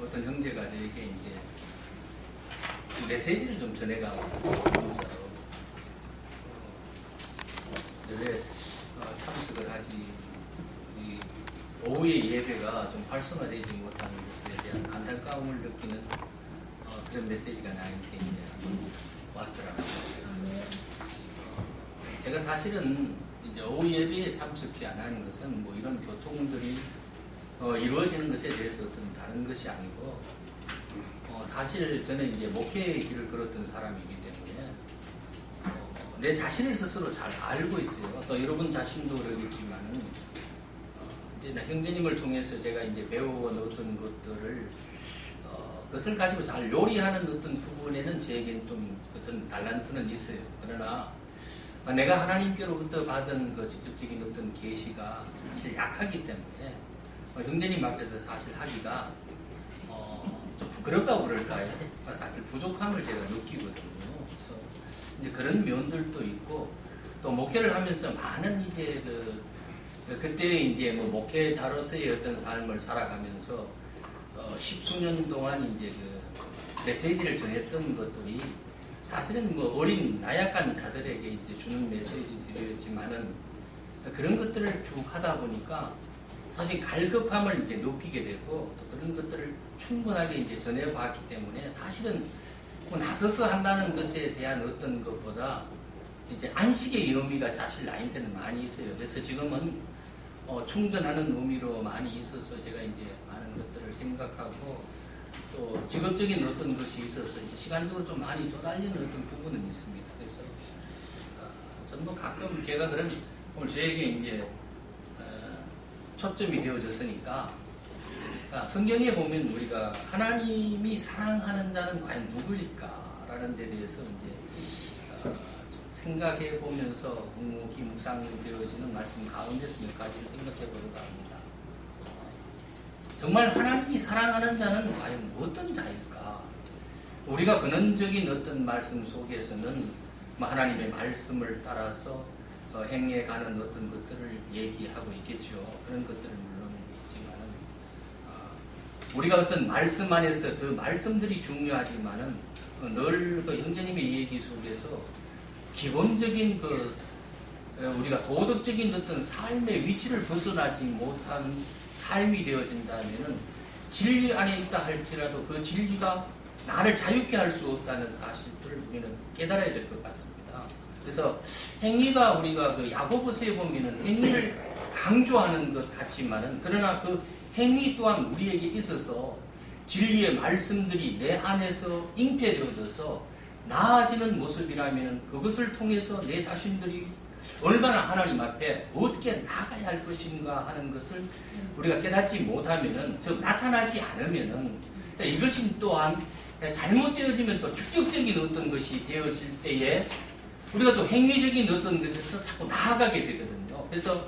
어떤 형제가 저에게 이제 메시지를 좀 전해가고 있어요. 문자로. 왜 참석을 하지, 이 오후의 예배가 좀 활성화되지 못하는 것에 대한 안타까움을 느끼는 그런 메시지가 나한테 이제 왔더라고요. 제가 사실은 이제 오후 예배에 참석지 안 하는 것은 뭐 이런 교통들이 이루어지는 것에 대해서 어떤 다른 것이 아니고, 사실 저는 이제 목회의 길을 걸었던 사람이기 때문에 내 자신을 스스로 잘 알고 있어요. 또 여러분 자신도 그러겠지만은 이제 형제님을 통해서 제가 이제 배워온 어떤 것들을 그것을 가지고 잘 요리하는 어떤 부분에는 제게는 좀 어떤 달란트는 있어요. 그러나 내가 하나님께로부터 받은 그 직접적인 어떤 계시가 사실 약하기 때문에 형제님 앞에서 사실 하기가 좀 부끄럽다고 그럴까요? 사실 부족함을 제가 느끼거든요. 그래서 이제 그런 면들도 있고, 또 목회를 하면서 많은 이제 그때 이제 뭐 목회자로서의 어떤 삶을 살아가면서 십수년 동안 이제 그 메시지를 전했던 것들이 사실은 뭐 어린 나약한 자들에게 이제 주는 메시지들이었지만은 그런 것들을 쭉 하다 보니까 사실 갈급함을 이제 느끼게 되고, 또 그런 것들을 충분하게 이제 전해봤기 때문에 사실은 뭐 나서서 한다는 것에 대한 어떤 것보다 이제 안식의 의미가 사실 나한테는 많이 있어요. 그래서 지금은 충전하는 의미로 많이 있어서 제가 이제 많은 것들을 생각하고, 또 직업적인 어떤 것이 있어서 이제 시간적으로 좀 많이 쪼달리는 어떤 부분은 있습니다. 그래서 저는 뭐 가끔 제가 그런 오늘 저에게 이제 초점이 되어졌으니까, 성경에 보면 우리가 하나님이 사랑하는 자는 과연 누구일까라는 데 대해서 이제 생각해 보면서 묵묵히 묵상되어지는 말씀 가운데서 몇 가지를 생각해 보려고 합니다. 정말 하나님이 사랑하는 자는 과연 어떤 자일까? 우리가 근원적인 어떤 말씀 속에서는 하나님의 말씀을 따라서 행해가는 어떤 것들을 얘기하고 있겠죠. 그런 것들은 물론 있지만은 우리가 어떤 말씀 안에서 그 말씀들이 중요하지만은 늘 그 형제님의 얘기 속에서 기본적인 우리가 도덕적인 어떤 삶의 위치를 벗어나지 못하는 삶이 되어진다면은 진리 안에 있다 할지라도 그 진리가 나를 자유케 할 수 없다는 사실들을 우리는 깨달아야 될 것 같습니다. 그래서 행위가 우리가 그 야고보서에 보면은 행위를 강조하는 것 같지만은, 그러나 그 행위 또한 우리에게 있어서 진리의 말씀들이 내 안에서 잉태되어져서 나아지는 모습이라면은 그것을 통해서 내 자신들이 얼마나 하나님 앞에 어떻게 나가야 할 것인가 하는 것을 우리가 깨닫지 못하면은, 즉 나타나지 않으면은, 이것이 또한 잘못되어지면 또 축적적인 어떤 것이 되어질 때에 우리가 또 행위적인 어떤 것에서 자꾸 나아가게 되거든요. 그래서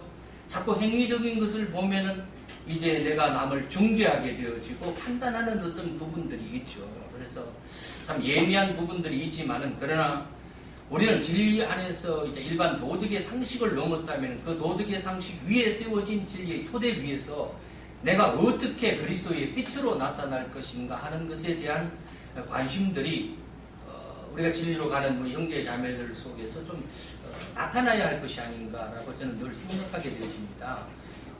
자꾸 행위적인 것을 보면은 이제 내가 남을 중재하게 되어지고 판단하는 어떤 부분들이 있죠. 그래서 참 예민한 부분들이 있지만은, 그러나 우리는 진리 안에서 이제 일반 도덕의 상식을 넘었다면 그 도덕의 상식 위에 세워진 진리의 토대 위에서 내가 어떻게 그리스도의 빛으로 나타날 것인가 하는 것에 대한 관심들이 우리가 진리로 가는 우리 형제 자매들 속에서 좀 나타나야 할 것이 아닌가라고 저는 늘 생각하게 되어집니다.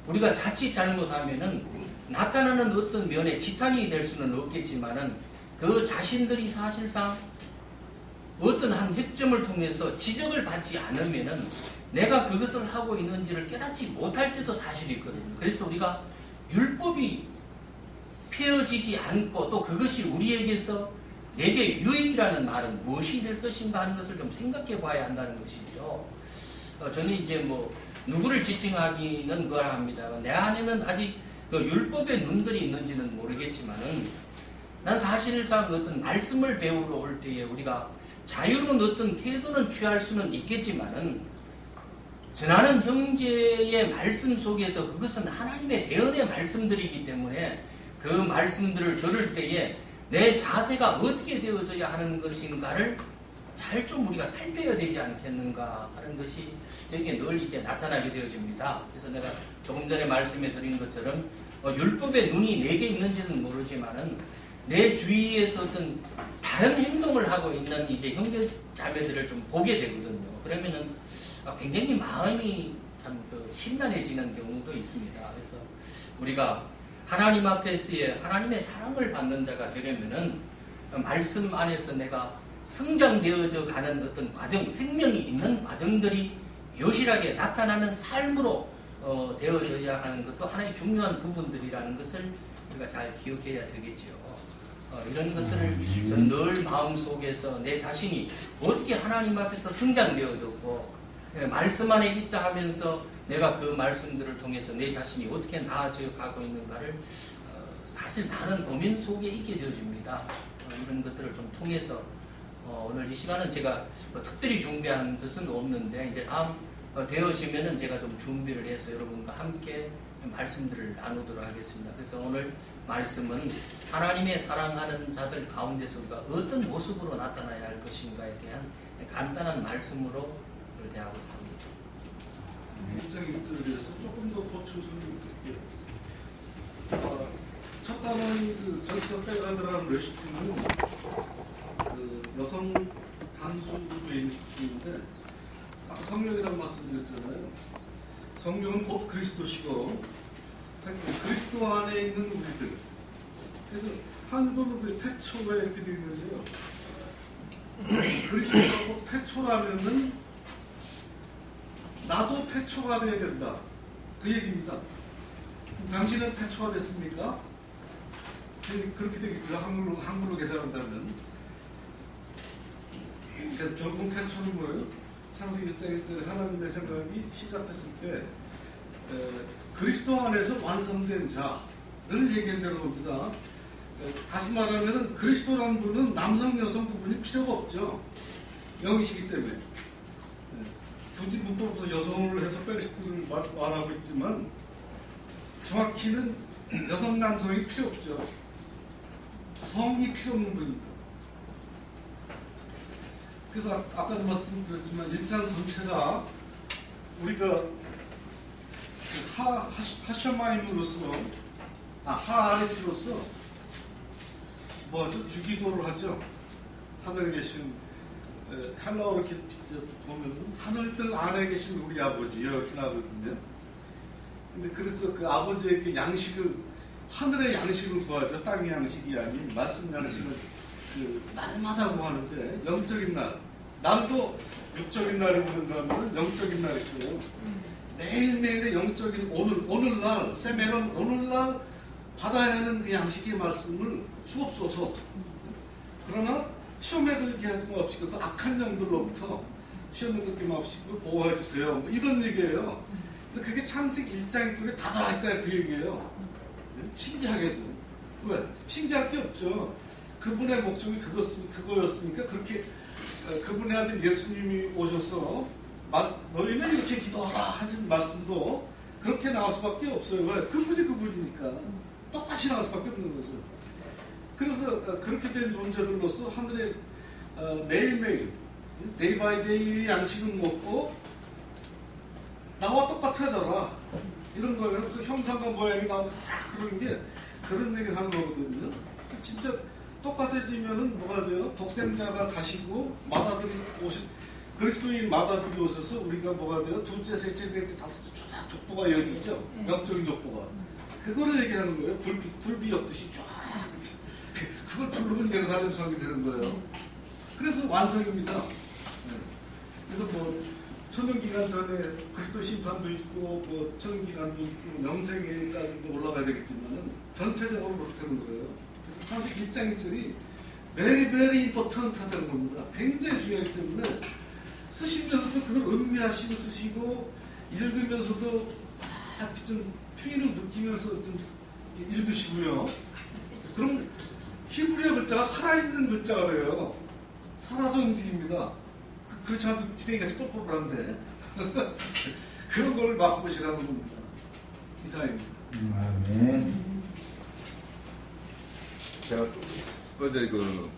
우리가 자칫 잘못하면은 나타나는 어떤 면에 지탄이 될 수는 없겠지만은 그 자신들이 사실상 어떤 한 획점을 통해서 지적을 받지 않으면은 내가 그것을 하고 있는지를 깨닫지 못할 때도 사실이 있거든요. 그래서 우리가 율법이 펴지지 않고 또 그것이 우리에게서 내게 유익이라는 말은 무엇이 될 것인가 하는 것을 좀 생각해 봐야 한다는 것이죠. 저는 이제 뭐 누구를 지칭하기는 거라 합니다. 내 안에는 아직 그 율법의 눈들이 있는지는 모르겠지만은 난 사실상 어떤 말씀을 배우러 올 때에 우리가 자유로운 어떤 태도는 취할 수는 있겠지만은 전하는 형제의 말씀 속에서 그것은 하나님의 대언의 말씀들이기 때문에 그 말씀들을 들을 때에 내 자세가 어떻게 되어져야 하는 것인가를 잘 좀 우리가 살펴야 되지 않겠는가 하는 것이 저에게 늘 이제 나타나게 되어집니다. 그래서 내가 조금 전에 말씀해 드린 것처럼 율법의 눈이 내게 있는지는 모르지만은 내 주위에서 어떤 다른 행동을 하고 있는 이제 형제 자매들을 좀 보게 되거든요. 그러면은 굉장히 마음이 참 심란해지는 경우도 있습니다. 그래서 우리가 하나님 앞에서의 하나님의 사랑을 받는 자가 되려면은 말씀 안에서 내가 성장되어져 가는 어떤 과정, 생명이 있는 과정들이 여실하게 나타나는 삶으로 되어져야 하는 것도 하나의 중요한 부분들이라는 것을 우리가 잘 기억해야 되겠죠. 이런 것들을 늘 마음속에서 내 자신이 어떻게 하나님 앞에서 성장되어졌고 말씀 안에 있다 하면서 내가 그 말씀들을 통해서 내 자신이 어떻게 나아져 가고 있는가를 사실 많은 고민 속에 있게 되어집니다. 이런 것들을 좀 통해서 오늘 이 시간은 제가 특별히 준비한 것은 없는데 이제 다음 되어지면은 제가 좀 준비를 해서 여러분과 함께 말씀들을 나누도록 하겠습니다. 그래서 오늘 말씀은 하나님의 사랑하는 자들 가운데서 우리가 어떤 모습으로 나타나야 할 것인가에 대한 간단한 말씀으로 대하고자 합니다. 1장 1절에 대해서 조금 더 보충 설명드릴게요. 첫 단원이 그 전서 빼가더라는 레시피는 그 여성 단수로 되어 있는데 아까 성령이라고 말씀드렸잖아요. 성령은 곧 그리스도시고 그리스도 안에 있는 우리들. 그래서 한글로 그 태초가 이렇게 되어 있는데요. 그리스도가 곧 태초라면은 나도 태초가 되어야 된다. 그 얘기입니다. 당신은 태초가 됐습니까? 그렇게 되겠죠. 한글로 계산한다면. 그래서 결국 태초는 뭐예요? 창세기 1장 1절에 하나님의 생각이 시작됐을 때 그리스도 안에서 완성된 자를 얘기한다는 겁니다. 다시 말하면 그리스도라는 분은 남성 여성 구분이 필요가 없죠. 영이시기 때문에. 굳이 문법으로 여성을 해서 페리스트를 말하고 있지만 정확히는 여성 남성이 필요 없죠. 성이 필요 없는 분입니다. 그래서 아까도 말씀드렸지만 1장 전체가 우리가 하샤마임으로서 하아레츠로서 뭐죠? 주기도를 하죠. 하늘에 계신 헬라어로 이렇게 보면 하늘들 안에 계신 우리 아버지 이렇게 나거든요. 근데 그래서 그 아버지에게 양식을 하늘의 양식을 구하죠. 땅의 양식이 아닌 말씀 양식을 그 날마다 구하는데 영적인 날, 날도 육적인 날이 오는가 하면 영적인 날이 있어요. 매일매일의 영적인 오늘날 세메론 오늘날 받아야 하는 그 양식의 말씀을 주옵소서. 그러나 시험에 들게 하지 마옵시고 그 악한 영들로부터 시험에 들게 마옵시고 보호해 주세요. 뭐 이런 얘기예요. 근데 그게 창세기 1장 1절에 다 들어있다 그 얘기예요. 신기하게도. 왜? 신기할 게 없죠. 그분의 목적이 그거였으니까 그렇게 그분의 아들 예수님이 오셔서 너희는 이렇게 기도하라 하신 말씀도 그렇게 나올 수밖에 없어요. 왜? 그분이 그분이니까 똑같이 나올 수밖에 없는 거죠. 그래서 그렇게 된 존재들로서 하늘에 매일매일 데이 바이 데이 양식은 먹고 나와 똑같아져라 이런 거예요. 그래서 형상과 모양이 나와서 딱 그런 게 그런 얘기를 하는 거거든요. 진짜 똑같아지면은 뭐가 돼요? 독생자가 가시고 마다들이 그리스도인 마다들이 오셔서 우리가 뭐가 돼요? 둘째, 셋째, 넷째, 다섯째 쫙 족보가 이어지죠. 영적인 족보가. 그거를 얘기하는 거예요. 굴비 엮듯이 쫙. 그걸 부르면 예루살렘 성이 되는 거예요. 그래서 완성입니다. 그래서 뭐 천년기간 전에 그리스도 심판도 있고 뭐 천년기간도 있고 영생에까지도 올라가야 되겠지만 전체적으로 그렇게 되는 거예요. 그래서 창세기 1장 1절이 very very important 하다는 겁니다. 굉장히 중요하기 때문에 쓰시면서도 그걸 음미하시고 쓰시고 읽으면서도 막 좀 추위를 느끼면서 좀 읽으시고요. 그럼 히브리어 글자가 살아있는 글자가 돼요. 살아서 움직입니다. 그렇지 않아도 지렁이같이 뽀뽀한데 그런 걸 맛보시라는 겁니다. 이상입니다. 제가 어제 그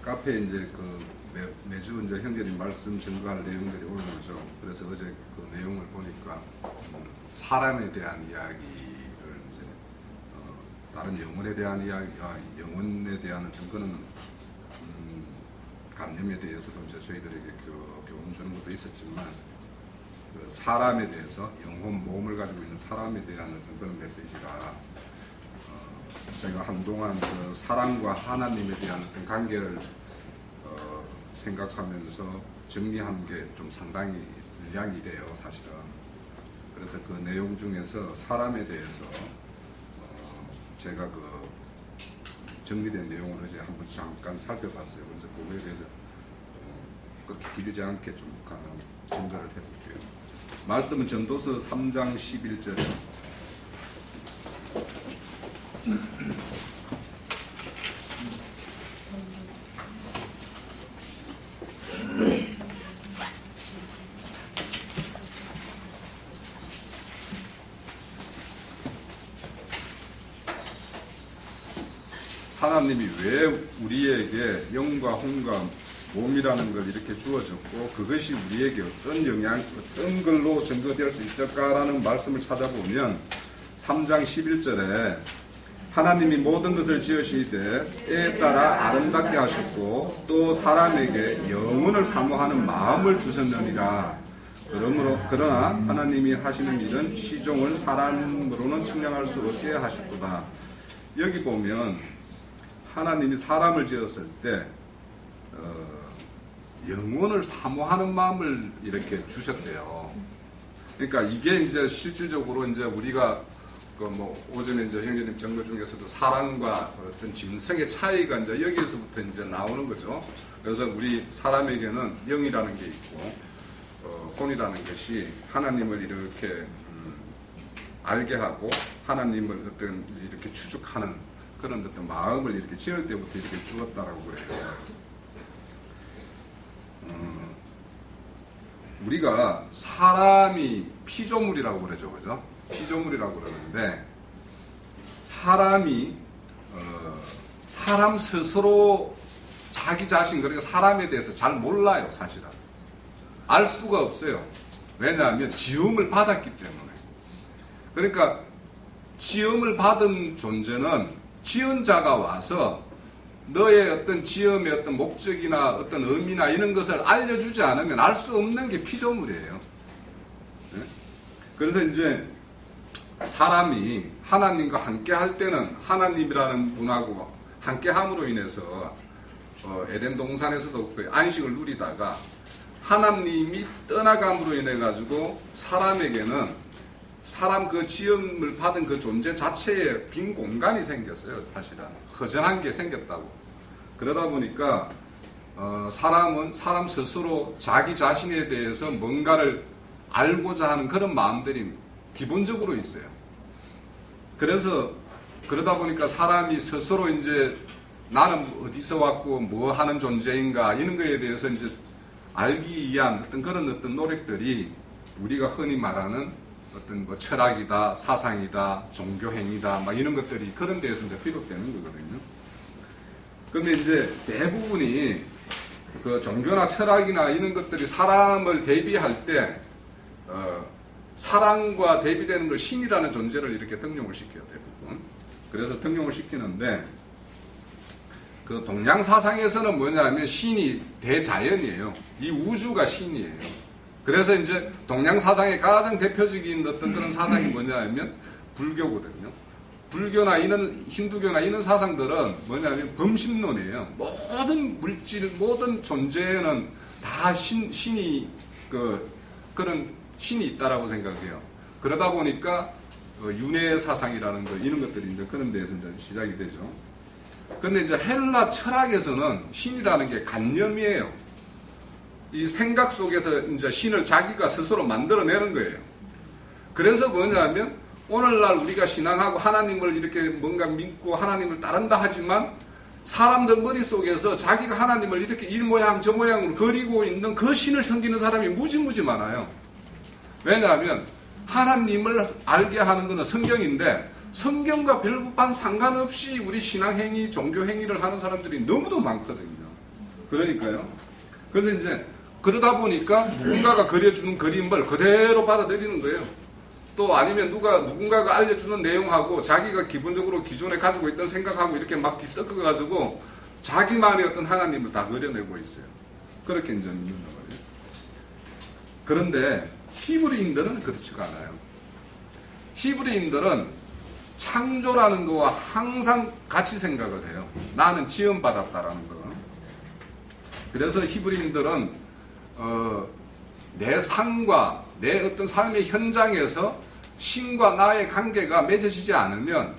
카페에 이제 그 매주 이제 형제님 말씀 증거할 내용들이 올라오죠. 그래서 어제 그 내용을 보니까 사람에 대한 이야기를 이제 다른 영혼에 대한 이야기가 영혼에 대한 어떤 그런 감념에 대해서도 이제 저희들에게 교훈 주는 것도 있었지만 그 사람에 대해서 영혼 몸을 가지고 있는 사람에 대한 어떤 그런 메시지가 제가 한동안 그 사람과 하나님에 대한 어떤 관계를 생각하면서 정리하는 게 좀 상당히 분량이 돼요, 사실은. 그래서 그 내용 중에서 사람에 대해서 제가 그 정리된 내용을 어제 한번 잠깐 살펴봤어요. 그래서 그거에 대해서 그렇게 길지 않게 좀 증거를 해볼게요. 말씀은 전도서 3장 11절에 하나님이 왜 우리에게 영과 혼과 몸이라는 걸 이렇게 주어졌고 그것이 우리에게 어떤 영향, 어떤 걸로 증거될 수 있을까라는 말씀을 찾아보면 3장 11절에 하나님이 모든 것을 지으시되 때에 따라 아름답게 하셨고 또 사람에게 영혼을 사모하는 마음을 주셨느니라. 그러나 하나님이 하시는 일은 시종을 사람으로는 측량할 수 없게 하셨도다. 여기 보면 하나님이 사람을 지었을 때 영혼을 사모하는 마음을 이렇게 주셨대요. 그러니까 이게 이제 실질적으로 이제 우리가 그 뭐 오전에 이제 형제님 전거 중에서도 사랑과 어떤 짐승의 차이가 이제 여기에서부터 이제 나오는 거죠. 그래서 우리 사람에게는 영이라는 게 있고 혼이라는 것이 하나님을 이렇게 알게 하고 하나님을 어떤 이렇게 추죽하는 그런 어떤 마음을 이렇게 지을 때부터 이렇게 주었다라고 그래요. 우리가 사람이 피조물이라고 그러죠, 그죠? 피조물이라고 그러는데 사람이 사람 스스로 자기 자신 그러니까 사람에 대해서 잘 몰라요, 사실은. 알 수가 없어요. 왜냐하면 지음을 받았기 때문에. 그러니까 지음을 받은 존재는 지은 자가 와서 너의 어떤 지음의 어떤 목적이나 어떤 의미나 이런 것을 알려주지 않으면 알 수 없는 게 피조물이에요. 네? 그래서 이제 사람이 하나님과 함께 할 때는 하나님이라는 분하고 함께 함으로 인해서 에덴 동산에서도 그 안식을 누리다가 하나님이 떠나감으로 인해 가지고 사람에게는 사람 그 지음을 받은 그 존재 자체에 빈 공간이 생겼어요. 사실은 허전한 게 생겼다고. 그러다 보니까 사람은 사람 스스로 자기 자신에 대해서 뭔가를 알고자 하는 그런 마음들이 기본적으로 있어요. 그래서 그러다 보니까 사람이 스스로 이제 나는 어디서 왔고 뭐 하는 존재인가 이런 거에 대해서 이제 알기 위한 어떤 그런 어떤 노력들이 우리가 흔히 말하는 어떤 뭐 철학이다, 사상이다, 종교행위다, 막 이런 것들이 그런 데에서 이제 비롯되는 거거든요. 근데 이제 대부분이 그 종교나 철학이나 이런 것들이 사람을 대비할 때, 사랑과 대비되는 걸 신이라는 존재를 이렇게 등용을 시켜요, 대부분. 그래서 등용을 시키는데, 그 동양 사상에서는 뭐냐면 신이 대자연이에요. 이 우주가 신이에요. 그래서 이제 동양 사상의 가장 대표적인 어떤 그런 사상이 뭐냐면 불교거든요. 불교나 이런 힌두교나 이런 사상들은 뭐냐면 범신론이에요. 모든 물질, 모든 존재에는 다 신이 그런 신이 있다라고 생각해요. 그러다 보니까 윤회 사상이라는 거 이런 것들이 이제 그런 데에서 이제 시작이 되죠. 근데 이제 헬라 철학에서는 신이라는 게 관념이에요. 이 생각 속에서 이제 신을 자기가 스스로 만들어내는 거예요. 그래서 뭐냐면 오늘날 우리가 신앙하고 하나님을 이렇게 뭔가 믿고 하나님을 따른다 하지만 사람들 머릿속에서 자기가 하나님을 이렇게 이 모양 저 모양으로 그리고 있는 그 신을 섬기는 사람이 무지무지 많아요. 왜냐하면 하나님을 알게 하는 것은 성경인데 성경과 별반 상관없이 우리 신앙행위, 종교행위를 하는 사람들이 너무도 많거든요. 그러니까요. 그래서 이제 그러다 보니까 누군가가 그려주는 그림을 그대로 받아들이는 거예요. 또 아니면 누군가가 알려주는 내용하고 자기가 기본적으로 기존에 가지고 있던 생각하고 이렇게 막 뒤섞어가지고 자기만의 어떤 하나님을 다 그려내고 있어요. 그렇게 이제 믿는 거예요. 그런데 히브리인들은 그렇지가 않아요. 히브리인들은 창조라는 거와 항상 같이 생각을 해요. 나는 지음받았다라는 거. 그래서 히브리인들은 내 삶과 내 어떤 삶의 현장에서 신과 나의 관계가 맺어지지 않으면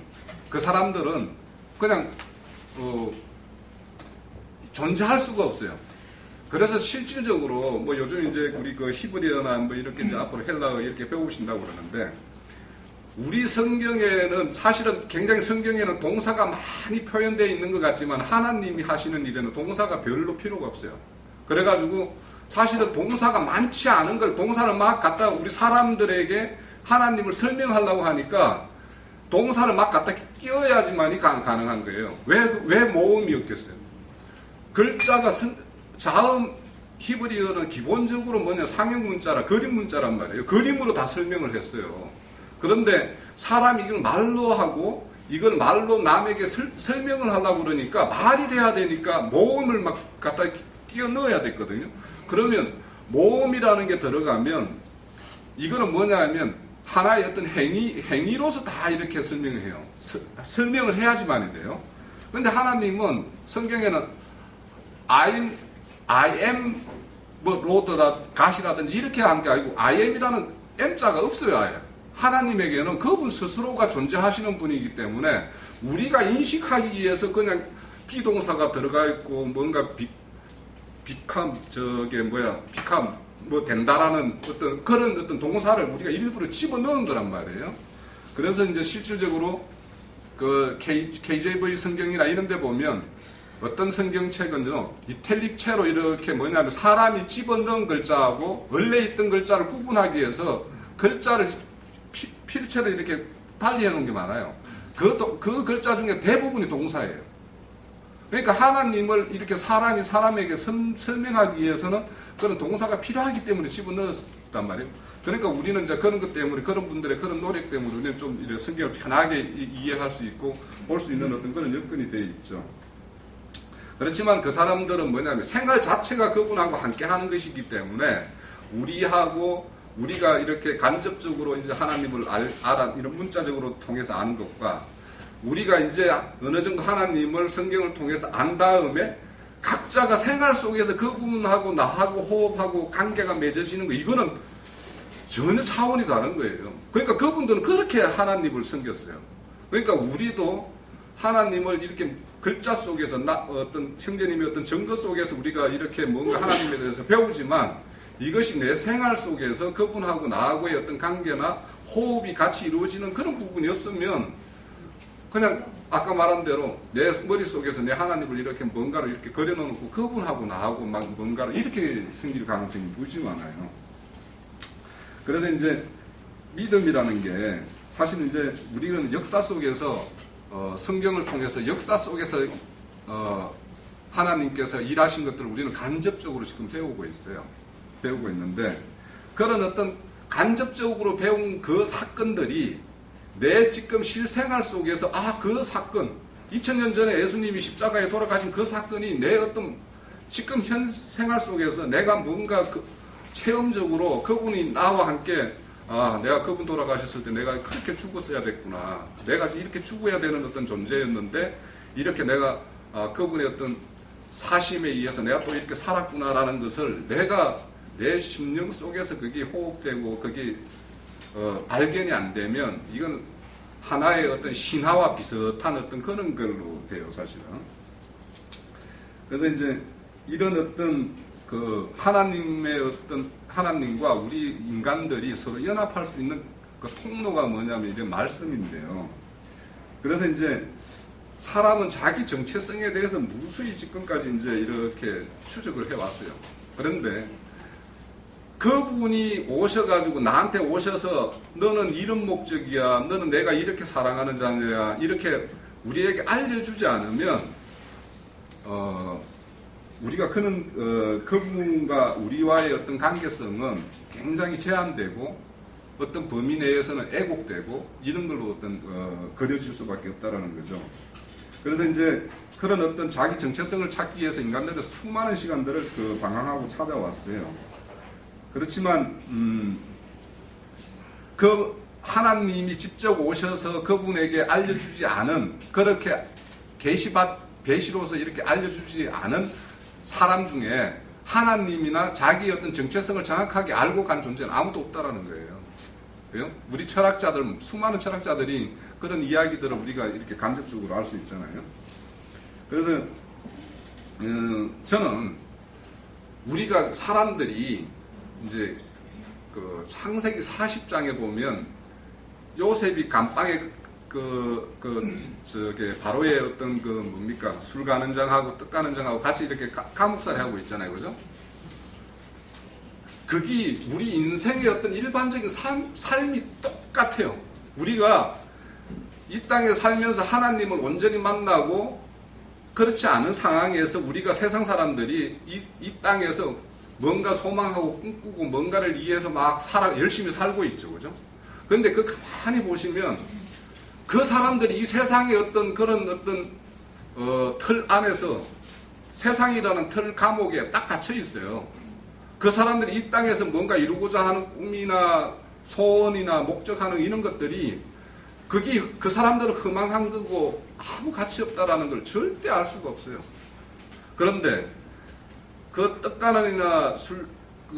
그 사람들은 그냥 존재할 수가 없어요. 그래서 실질적으로 뭐 요즘 이제 우리 그 히브리어나 뭐 이렇게 이제 앞으로 헬라어 이렇게 배우신다고 그러는데 우리 성경에는 사실은 굉장히 성경에는 동사가 많이 표현되어 있는 것 같지만 하나님이 하시는 일에는 동사가 별로 필요가 없어요. 그래가지고 사실은 동사가 많지 않은 걸 동사를 막 갖다 우리 사람들에게 하나님을 설명하려고 하니까 동사를 막 갖다 끼워야지만이 가능한 거예요. 왜 모음이 없겠어요? 글자가 자음 히브리어는 기본적으로 뭐냐 상형 문자라 그림 문자란 말이에요. 그림으로 다 설명을 했어요. 그런데 사람이 이걸 말로 하고 이걸 말로 남에게 설명을 하려고 그러니까 말이 돼야 되니까 모음을 막 갖다 끼워 넣어야 됐거든요. 그러면 모음이라는 게 들어가면 이거는 뭐냐 하면 하나의 어떤 행위로서 다 이렇게 설명을 해요. 설명을 해야지만이 돼요. 그런데 하나님은 성경에는 I am 뭐 로드라 갓이라든지 이렇게 한 게 아니고 I am이라는 M자가 없어요. 아예. 하나님에게는 그분 스스로가 존재하시는 분이기 때문에 우리가 인식하기 위해서 그냥 비동사가 들어가 있고 뭔가 become 뭐 된다라는 어떤 그런 어떤 동사를 우리가 일부러 집어넣은 거란 말이에요. 그래서 이제 실질적으로 그 KJV 성경이나 이런 데 보면 어떤 성경책은요, 이탈릭체로 이렇게 뭐냐면 사람이 집어넣은 글자하고 원래 있던 글자를 구분하기 위해서 글자를 필체로 이렇게 달리 해놓은 게 많아요. 그 글자 중에 대부분이 동사예요. 그러니까 하나님을 이렇게 사람이 사람에게 설명하기 위해서는 그런 동사가 필요하기 때문에 집어넣었단 말이에요. 그러니까 우리는 이제 그런 것 때문에 그런 분들의 그런 노력 때문에 우리는 좀 이렇게 성경을 편하게 이해할 수 있고 볼 수 있는 어떤 그런 여건이 되어 있죠. 그렇지만 그 사람들은 뭐냐면 생활 자체가 그분하고 함께 하는 것이기 때문에 우리가 이렇게 간접적으로 이제 하나님을 알아 이런 문자적으로 통해서 아는 것과 우리가 이제 어느 정도 하나님을 성경을 통해서 안 다음에 각자가 생활 속에서 그분하고 나하고 호흡하고 관계가 맺어지는 거 이거는 전혀 차원이 다른 거예요. 그러니까 그분들은 그렇게 하나님을 섬겼어요. 그러니까 우리도 하나님을 이렇게 글자 속에서 어떤 형제님의 어떤 증거 속에서 우리가 이렇게 뭔가 하나님에 대해서 배우지만 이것이 내 생활 속에서 그분하고 나하고의 어떤 관계나 호흡이 같이 이루어지는 그런 부분이 없으면 그냥 아까 말한 대로 내 머릿속에서 내 하나님을 이렇게 뭔가를 이렇게 그려놓고 그분하고 나하고 막 뭔가를 이렇게 생길 가능성이 무지 많아요. 그래서 이제 믿음이라는 게 사실은 이제 우리는 역사 속에서 성경을 통해서 역사 속에서 하나님께서 일하신 것들을 우리는 간접적으로 지금 배우고 있어요. 배우고 있는데 그런 어떤 간접적으로 배운 그 사건들이 내 지금 실생활 속에서 그 사건 2000년 전에 예수님이 십자가에 돌아가신 그 사건이 내 어떤 지금 현 생활 속에서 내가 뭔가 체험적으로 그분이 나와 함께 내가 그분 돌아가셨을 때 내가 그렇게 죽었어야 됐구나. 내가 이렇게 죽어야 되는 어떤 존재였는데 이렇게 내가 그분의 어떤 사심에 의해서 내가 또 이렇게 살았구나라는 것을 내가 내 심령 속에서 그게 호흡되고 그게 발견이 안 되면 이건 하나의 어떤 신화와 비슷한 어떤 그런 걸로 돼요, 사실은. 그래서 이제 이런 어떤 그 하나님과 우리 인간들이 서로 연합할 수 있는 그 통로가 뭐냐면 이런 말씀인데요. 그래서 이제 사람은 자기 정체성에 대해서 무수히 지금까지 이제 이렇게 추적을 해왔어요. 그런데 그분이 오셔가지고 나한테 오셔서 너는 이런 목적이야, 너는 내가 이렇게 사랑하는 자녀야, 이렇게 우리에게 알려주지 않으면 우리가 그분과 우리와의 어떤 관계성은 굉장히 제한되고 어떤 범위 내에서는 애곡되고 이런 걸로 어떤 그려질 수밖에 없다라는 거죠. 그래서 이제 그런 어떤 자기 정체성을 찾기 위해서 인간들은 수많은 시간들을 그 방황하고 찾아왔어요. 그렇지만 그 하나님이 직접 오셔서 그분에게 알려주지 않은, 그렇게 계시로서 이렇게 알려주지 않은 사람 중에 하나님이나 자기 어떤 정체성을 정확하게 알고 간 존재는 아무도 없다라는 거예요. 그래요? 우리 철학자들, 수많은 철학자들이 그런 이야기들을 우리가 이렇게 간접적으로 알 수 있잖아요. 그래서 저는 우리가 사람들이 이제 그 창세기 40장에 보면 요셉이 감방에 저게 바로의 어떤 그 뭡니까 술 가는 장하고 떡 가는 장하고 같이 이렇게 감옥살이 하고 있잖아요, 그죠? 그게 우리 인생의 어떤 일반적인 삶이 똑같아요. 우리가 이 땅에 살면서 하나님을 온전히 만나고 그렇지 않은 상황에서 우리가 세상 사람들이 이 땅에서 뭔가 소망하고 꿈꾸고 뭔가를 위해서 막 열심히 살고 있죠, 그죠? 근데 그 가만히 보시면 그 사람들이 이 세상의 어떤 그런 어떤 틀 안에서 세상이라는 틀 감옥에 딱 갇혀 있어요. 그 사람들이 이 땅에서 뭔가 이루고자 하는 꿈이나 소원이나 목적하는 이런 것들이 그게 그 사람들은 허망한 거고 아무 가치 없다라는 걸 절대 알 수가 없어요. 그런데 그 떡가는이나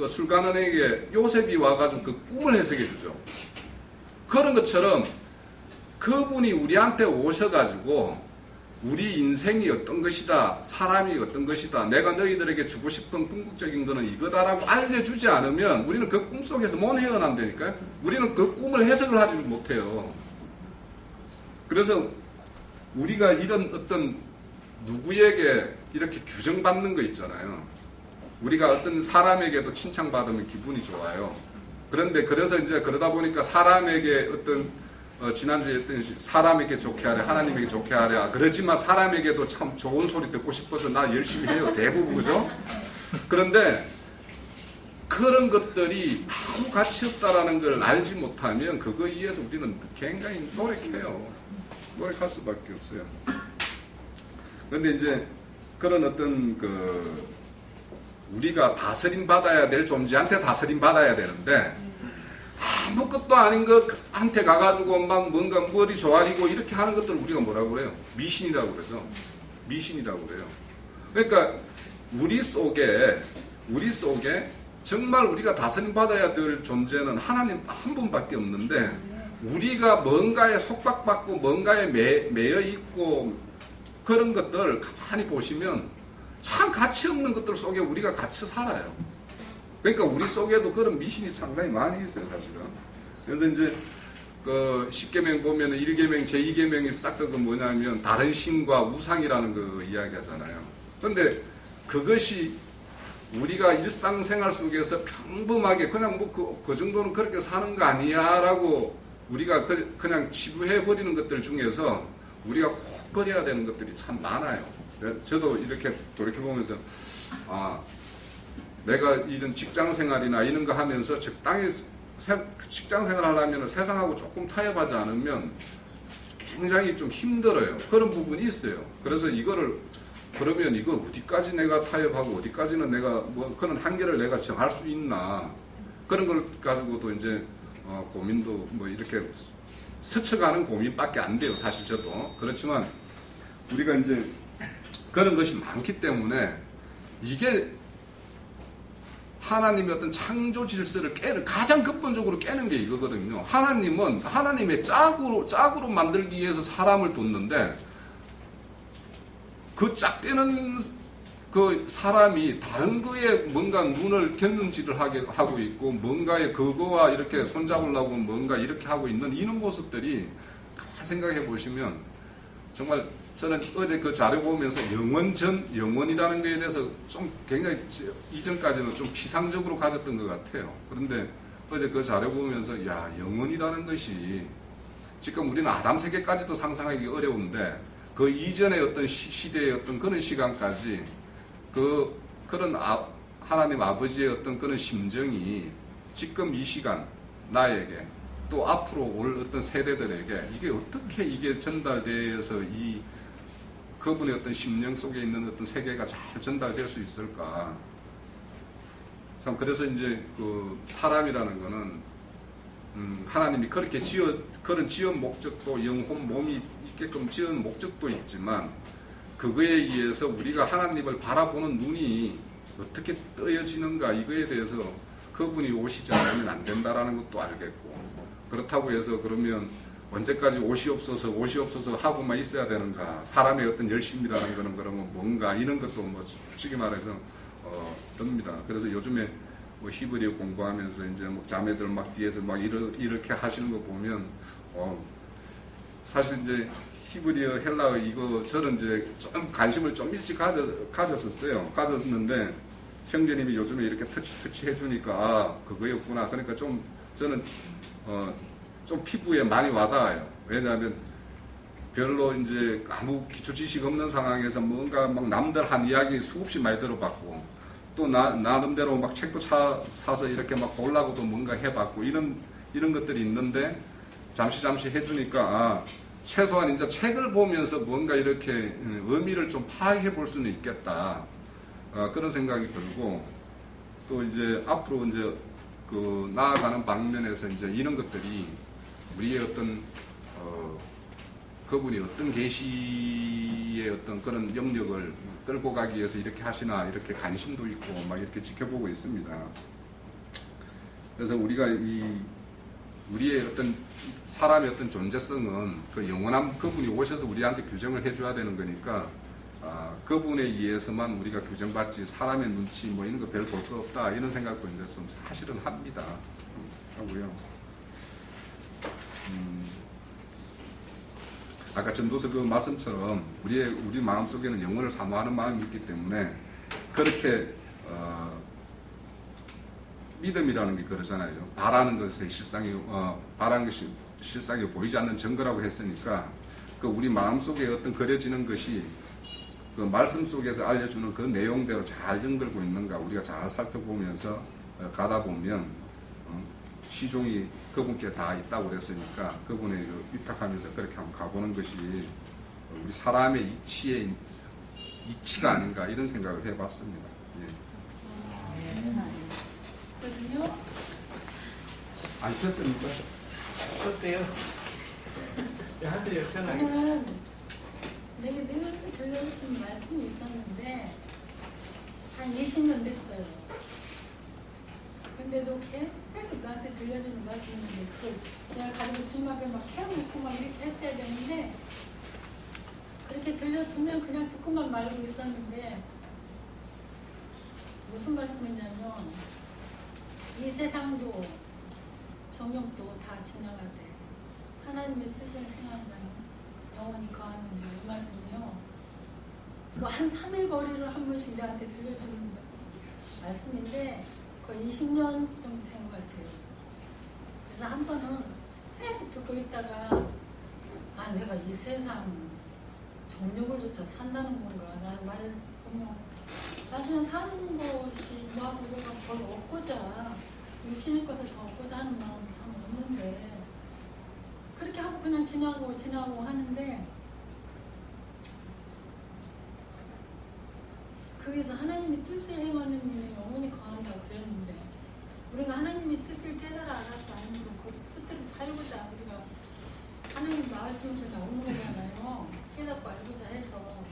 술가는에게 요셉이 와가지고 그 꿈을 해석해 주죠. 그런 것처럼 그분이 우리한테 오셔가지고 우리 인생이 어떤 것이다, 사람이 어떤 것이다, 내가 너희들에게 주고 싶은 궁극적인 거는 이거다라고 알려주지 않으면 우리는 그 꿈속에서 못 헤어난다니까요. 우리는 그 꿈을 해석을 하지 못해요. 그래서 우리가 이런 어떤 누구에게 이렇게 규정받는 거 있잖아요. 우리가 어떤 사람에게도 칭찬받으면 기분이 좋아요. 그런데 그래서 이제 그러다 보니까 사람에게 어떤 지난주에 했던 사람에게 좋게 하래, 하나님에게 좋게 하래. 그렇지만 사람에게도 참 좋은 소리 듣고 싶어서 나 열심히 해요. 대부분, 그죠? 그런데 그런 것들이 아무 가치 없다라는 걸 알지 못하면 그거에 의해서 우리는 굉장히 노력해요. 노력할 수밖에 없어요. 그런데 이제 그런 어떤 우리가 다스림 받아야 될 존재한테 다스림 받아야 되는데 아무것도 아닌 것한테 가가지고 막 뭔가 머리 조아리고 이렇게 하는 것들을 우리가 뭐라고 그래요? 미신이라고 그러죠. 미신이라고 그래요. 그러니까 우리 속에 정말 우리가 다스림 받아야 될 존재는 하나님 한 분밖에 없는데 우리가 뭔가에 속박받고 뭔가에 매여 있고 그런 것들 가만히 보시면 참 가치 없는 것들 속에 우리가 같이 살아요. 그러니까 우리 속에도 그런 미신이 상당히 많이 있어요, 사실은. 그래서 이제 그 10계명 보면은 1계명, 제2계명이 싹 다 그 뭐냐면 다른 신과 우상이라는 거 이야기 하잖아요. 그런데 그것이 우리가 일상생활 속에서 평범하게 그냥 뭐 그 정도는 그렇게 사는 거 아니야 라고 우리가 그냥 치부해버리는 것들 중에서 우리가 꼭 버려야 되는 것들이 참 많아요. 저도 이렇게 돌이켜보면서 내가 이런 직장생활이나 이런 거 하면서 적당히 직장생활 하려면 세상하고 조금 타협하지 않으면 굉장히 좀 힘들어요. 그런 부분이 있어요. 그래서 그러면 이걸 어디까지 내가 타협하고 어디까지는 내가 뭐 그런 한계를 내가 정할 수 있나 그런 걸 가지고도 이제 고민도 뭐 이렇게 스쳐가는 고민밖에 안 돼요. 사실 저도. 그렇지만 우리가 이제 그런 것이 많기 때문에 이게 하나님의 어떤 창조 질서를 가장 근본적으로 깨는 게 이거거든요. 하나님은 하나님의 짝으로 만들기 위해서 사람을 뒀는데 그 짝대는 그 사람이 다른 거에 뭔가 눈을 곁눈질을 하고 있고 뭔가에 그거와 이렇게 손잡으려고 뭔가 이렇게 하고 있는 이런 모습들이 생각해 보시면 정말 저는 어제 그 자료 보면서 영원이라는 거에 대해서 좀 굉장히 이전까지는 좀 피상적으로 가졌던 것 같아요. 그런데 어제 그 자료 보면서 영원이라는 것이 지금 우리는 아담 세계까지도 상상하기 어려운데 그 이전의 어떤 시대의 어떤 그런 시간까지 그런 하나님 아버지의 어떤 그런 심정이 지금 이 시간 나에게 또 앞으로 올 어떤 세대들에게 이게 어떻게 이게 전달돼서 이 그분의 어떤 심령 속에 있는 어떤 세계가 잘 전달될 수 있을까? 참 그래서 이제 그 사람이라는 거는 하나님이 그렇게 그런 지은 목적도 영혼 몸이 있게끔 지은 목적도 있지만 그거에 의해서 우리가 하나님을 바라보는 눈이 어떻게 떠여지는가 이거에 대해서 그분이 오시지 않으면 안 된다라는 것도 알겠고 그렇다고 해서 그러면 언제까지 옷이 없어서 하고만 있어야 되는가 사람의 어떤 열심이라는 거는 그러면 뭔가 이런 것도 뭐 솔직히 말해서 듭니다. 그래서 요즘에 뭐 히브리어 공부하면서 이제 뭐 자매들 막 뒤에서 막 이렇게 하시는 거 보면 사실 이제 히브리어 헬라어 이거 저는 이제 좀 관심을 좀 일찍 가졌는데 형제님이 요즘에 이렇게 터치 해주니까 아 그거였구나. 그러니까 좀 저는 좀 피부에 많이 와닿아요. 왜냐하면 별로 이제 아무 기초 지식 없는 상황에서 뭔가 막 남들 한 이야기 수없이 많이 들어봤고 또 나름대로 막 책도 사서 이렇게 막 보려고도 뭔가 해봤고 이런 것들이 있는데 잠시 해주니까 아 최소한 이제 책을 보면서 뭔가 이렇게 의미를 좀 파악해 볼 수는 있겠다. 그런 생각이 들고 또 이제 앞으로 이제 그 나아가는 방면에서 이제 이런 것들이 우리의 어떤 그분이 어떤 계시의 어떤 그런 영역을 끌고 가기 위해서 이렇게 하시나 이렇게 관심도 있고 막 이렇게 지켜보고 있습니다. 그래서 우리가 우리의 어떤 사람의 어떤 존재성은 그 영원한 그분이 오셔서 우리한테 규정을 해줘야 되는 거니까 그분에 의해서만 우리가 규정받지 사람의 눈치 뭐 이런 거 별 볼 거 없다 이런 생각도 이제 좀 사실은 합니다. 하고요. 아까 전도서 그 말씀처럼 우리 마음 속에는 영혼을 사모하는 마음이 있기 때문에 그렇게 믿음이라는 게 그러잖아요. 바라는 것의 바라는 것이 실상이 보이지 않는 증거라고 했으니까 그 우리 마음 속에 어떤 그려지는 것이 그 말씀 속에서 알려주는 그 내용대로 잘 연결고 있는가 우리가 잘 살펴보면서 가다 보면 시종이 그분께 다 있다고 그랬으니까 그분에 위탁하면서 그렇게 한번 가보는 것이 우리 사람의 이치가 아닌가 이런 생각을 해봤습니다. 거든요. 안 쳤습니까? 어때요? 하세요, 편하게. 저는 내가 늘 들려주신 말씀이 있었는데 한 20년 됐어요. 근데도 계속 나한테 들려주는 말씀인데 내가 가지고 주님 앞에 막 캐묻고 막 이렇게 했어야 되는데 그렇게 들려주면 그냥 듣고만 말고 있었는데 무슨 말씀이냐면 이 세상도 정욕도 다 지나가되 하나님의 뜻을 행한다는 영원히 거하는 이 말씀이요. 그 한 3일 거리를 한 번씩 나한테 들려주는 말씀인데 거의 20년 정도 된 것 같아요. 그래서 한 번은 계속 듣고 있다가 아 내가 이 세상 정욕을 쫓아 산다는 건가 라는 말을 보면 나는 사는 것이 뭐하고가 더 얻고자 육신의 것을 더 얻고자 하는 마음이 참 없는데 그렇게 하고 그냥 지나고 하는데 거기서 하나님의 뜻을 행하는 일이 영원히 거한다고 그랬는데 우리가 하나님의 뜻을 깨달아 알아서 아니면 그 뜻대로 살고자 우리가 하나님 말씀을 잘 오는 거잖아요. 깨닫고 알고자 해서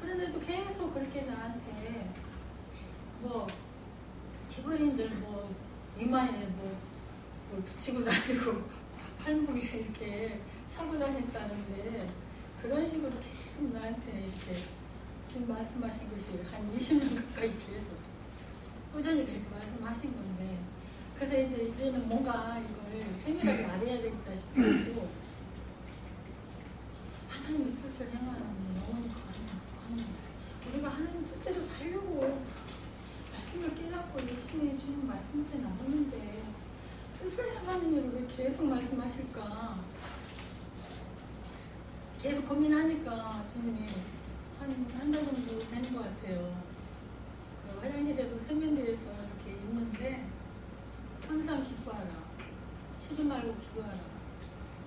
그런데도 계속 그렇게 나한테 뭐 기브린들 뭐 이마에 뭐 붙이고 다니고 팔목에 이렇게 차고 다녔다는데 그런 식으로 계속 나한테 이렇게 지금 말씀하신 것이 한 20년 가까이 계속 꾸준히 그렇게 말씀하신 건데 그래서 이제는 뭔가 이걸 세밀하게 알아야 되겠다 싶고 하나님의 뜻을 행하는 영혼이 거하는 우리가 하나님 뜻대로 살려고 말씀을 깨닫고 열심히 주님 말씀한테 나오는데 뜻을 행하는 일을 왜 계속 말씀하실까 계속 고민하니까 주님이 한 달 정도 되는 것 같아요. 화장실에서 세면대에서 이렇게 있는데 항상 기뻐하라. 쉬지 말고 기도하라.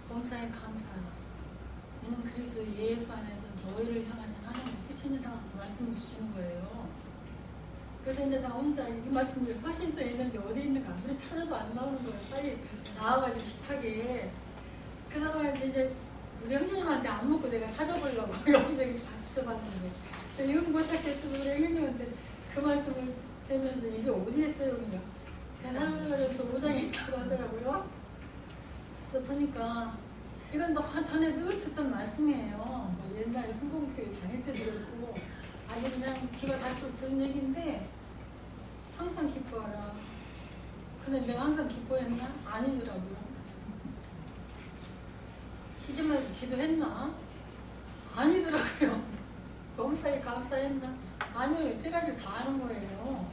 범사에 감사하라. 이는 그리스도 예수 안에서 너희를 향하신 하나님의 뜻이니라 말씀 주시는 거예요. 그래서 이제 나 혼자 이 말씀들 서신서에 있는데 어디 있는가 아무리 찾아도 안 나오는 거예요. 빨리 나와가지고 식탁에. 그래서 이제 우리 형제님한테 안 먹고 내가 찾아보려고 여기저기 다 붙여봤는데 이건 못 찾겠어서 우리 형제님한테 그 말씀을 들으면서 이게 어디에 있어요? 그러니까 대사로서 5장에 있다고 하더라고요. 그래서 보니까 이건 너 전에 늘 듣던 말씀이에요. 뭐 옛날에 순복음교회 다닐 때도 그렇고 아주 그냥 귀가 닫고 듣는 얘기인데 항상 기뻐하라. 근데 내가 항상 기뻐했나? 아니더라고요. 쉬지 말고 기도했나? 아니더라고요. 범사에 감사했나? 아니요. 세 가지를 다 하는 거예요.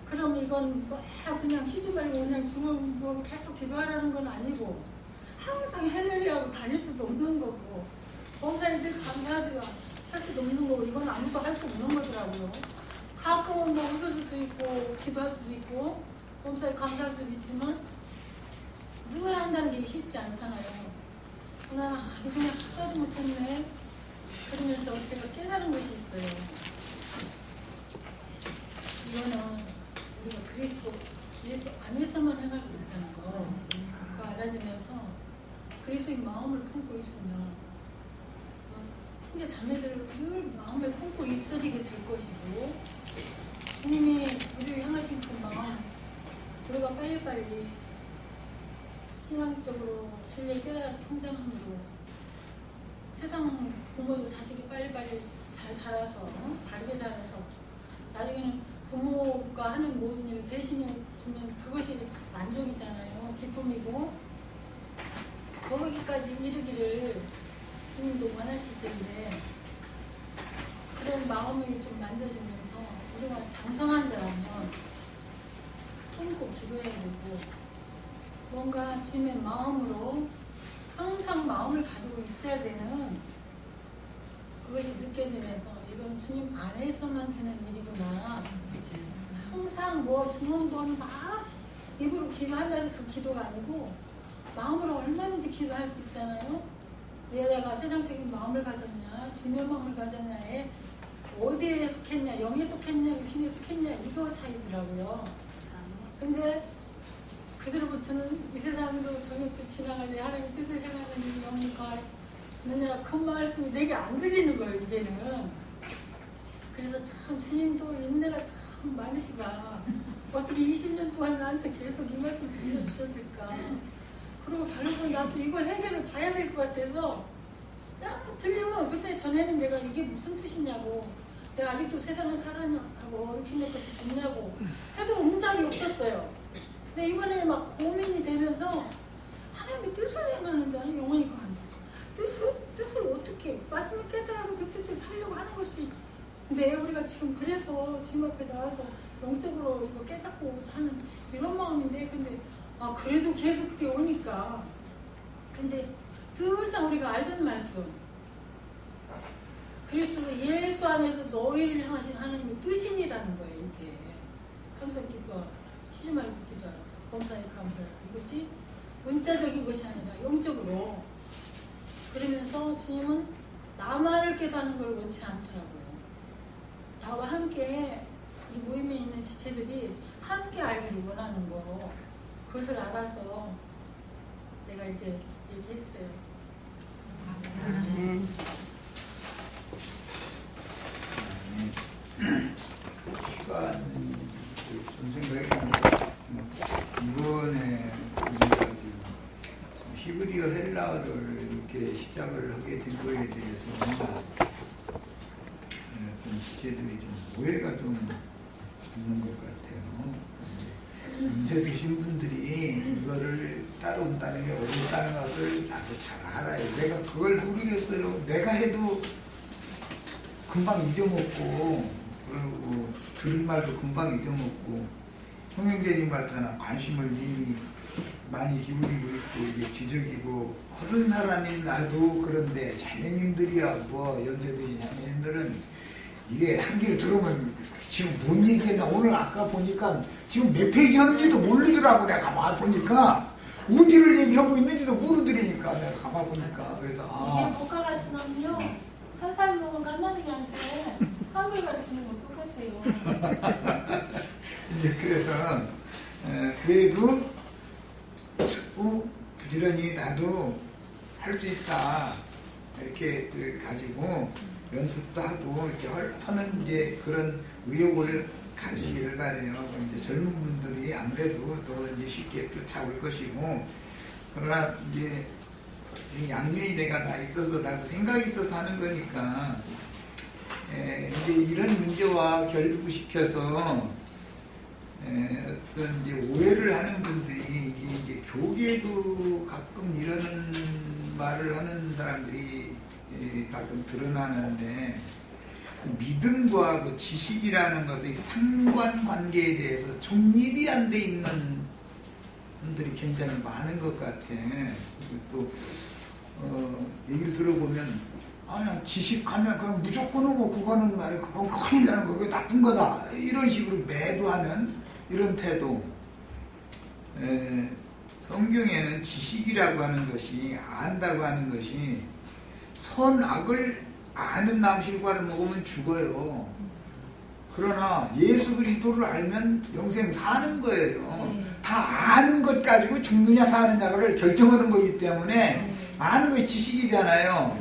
그럼 이건 뭐 그냥 쉬지 말고 그냥 주문 계속 기도하라는 건 아니고 항상 헬렐리하고 다닐 수도 없는 거고 범사에 늘 감사하지가 할 수도 없는 거고 이건 아무도 할 수 없는 거더라고요. 가끔은 뭐 웃을 수도 있고 기도할 수도 있고 범사에 감사할 수도 있지만 누가 한다는 게 쉽지 않잖아요. 나 그냥 하나도 못했네. 그러면서 제가 깨달은 것이 있어요. 이거는 우리가 그리스도 예수 안에서만 행할 수 있다는 거. 그거 알아지면서 그리스도의 마음을 품고 있으면 형제 자매들을 늘 마음에 품고 있어지게 될 것이고 주님이 우리를 향하신 그 마음 우리가 빨리빨리 신앙적으로 진리를 깨달아서 성장함으로 세상 부모도 자식이 빨리빨리 잘 자라서 바르게 자라서 나중에는 부모가 하는 모든 일을 대신해 주면 그것이 만족이잖아요. 기쁨이고 거기까지 이르기를 주님도 원하실 텐데 그런 마음이 좀 만져지면서 우리가 장성한 자라면 품고 기도해야 되고 뭔가 주님의 마음으로 항상 마음을 가지고 있어야 되는 그것이 느껴지면서 이건 주님 안에서만 되는 일이구나. 항상 뭐 주문돈 막 입으로 기도한다는 그 기도가 아니고 마음으로 얼마든지 기도할 수 있잖아요. 내가 세상적인 마음을 가졌냐 주님의 마음을 가졌냐에 어디에 속했냐 영에 속했냐 육신에 속했냐 이거 차이더라고요. 근데 그들로부터는 이 세상도 저녁도 지나가니 하나님의 뜻을 행하는 이 영이 거하느냐 그 말씀이 내게 안 들리는 거예요 이제는. 그래서 참 주님도 인내가 참 많으시다. 어떻게 20년 동안 나한테 계속 이 말씀을 들려주셨을까. 그리고 결국은 나도 이걸 해결을 봐야 될 것 같아서 야 들리면 그때 전에는 내가 이게 무슨 뜻이냐고 내가 아직도 세상을 살아냐고 육신의 것도 듣냐고 해도 응답이 없었어요. 근데 이번에 막 고민이 되면서 하나님의 뜻을 행하는 자는 영원히 거한다. 뜻을 어떻게 말씀을 깨달아서 그 뜻을 살려고 하는 것이 근데 우리가 지금 그래서 주님 앞에 나와서 영적으로 이거 깨닫고 하는 이런 마음인데 근데 그래도 계속 그게 오니까 근데 늘상 우리가 알던 말씀 그리스도 예수 안에서 너희를 향하신 하나님의 뜻이니라는 거예요. 이게 항상 기도하라 쉬지 말고 기도하라 범사에 감사하라 이것이 문자적인 것이 아니라 영적으로 그러면서 주님은 나만을 깨닫는 걸 원치 않더라고요. 나와 함께 이 모임에 있는 지체들이 함께 알기를 원하는 거 그것을 알아서 내가 이렇게 얘기했어요. 시간 좀 생각해보면 이번에 우리가 지금 히브리어 헬라어를 이렇게 시작을 하게 된 거에 대해서 좀 지체들이 좀 오해가 좀 있는 것 같아요. 연세 드신 분들이 이거를 따라온다는 게 어렵다는 것을 나도 잘 알아요. 내가 그걸 모르겠어요. 내가 해도 금방 잊어먹고 그리고 들을 말도 금방 잊어먹고 형형제님 말처럼 관심을 이미 많이 기울이고 있고 이게 지적이고 하던 사람이 나도 그런데 자매님들이야 뭐 연세 드신 자매님들은 이게 한 개를 들으면 지금 뭔 얘기했나 오늘 아까 보니까 지금 몇 페이지 하는지도 모르더라고 내가 가만히 보니까 어디를 얘기하고 있는지도 모르더라니까 내가 가만 보니까. 그래서 이게 복화 가르치면요 한 살 먹은 까마귀한테 한글 가르치는 거 똑같아요. 이제 그래서 그래도 자꾸 부지런히 나도 할 수 있다 이렇게 가지고 연습도 하고 이렇게 하는 이제 그런 의욕을 가지시길 바래요. 이제 젊은 분들이 아무래도 더 이제 쉽게 쫓아올 것이고, 그러나 이제 이 양면이 내가 다 있어서 나도 생각이 있어서 하는 거니까 이제 이런 문제와 결부시켜서 어떤 이제 오해를 하는 분들이 이제 교계도 가끔 이런 말을 하는 사람들이 가끔 드러나는데, 믿음과 그 지식이라는 것의 상관관계에 대해서 정립이 안 돼 있는 분들이 굉장히 많은 것 같아. 또 얘기를 들어보면 그냥 지식하면 그냥 무조건 오고 그거는 말이야 그건 큰일 나는 거 그거 나쁜 거다 이런 식으로 매도하는 이런 태도. 성경에는 지식이라고 하는 것이 안다고 하는 것이 선악을 아는 남실과를 먹으면 죽어요. 그러나 예수 그리스도를 알면 영생 사는 거예요. 다 아는 것 가지고 죽느냐 사느냐를 결정하는 거기 때문에 아는 것이 지식이잖아요.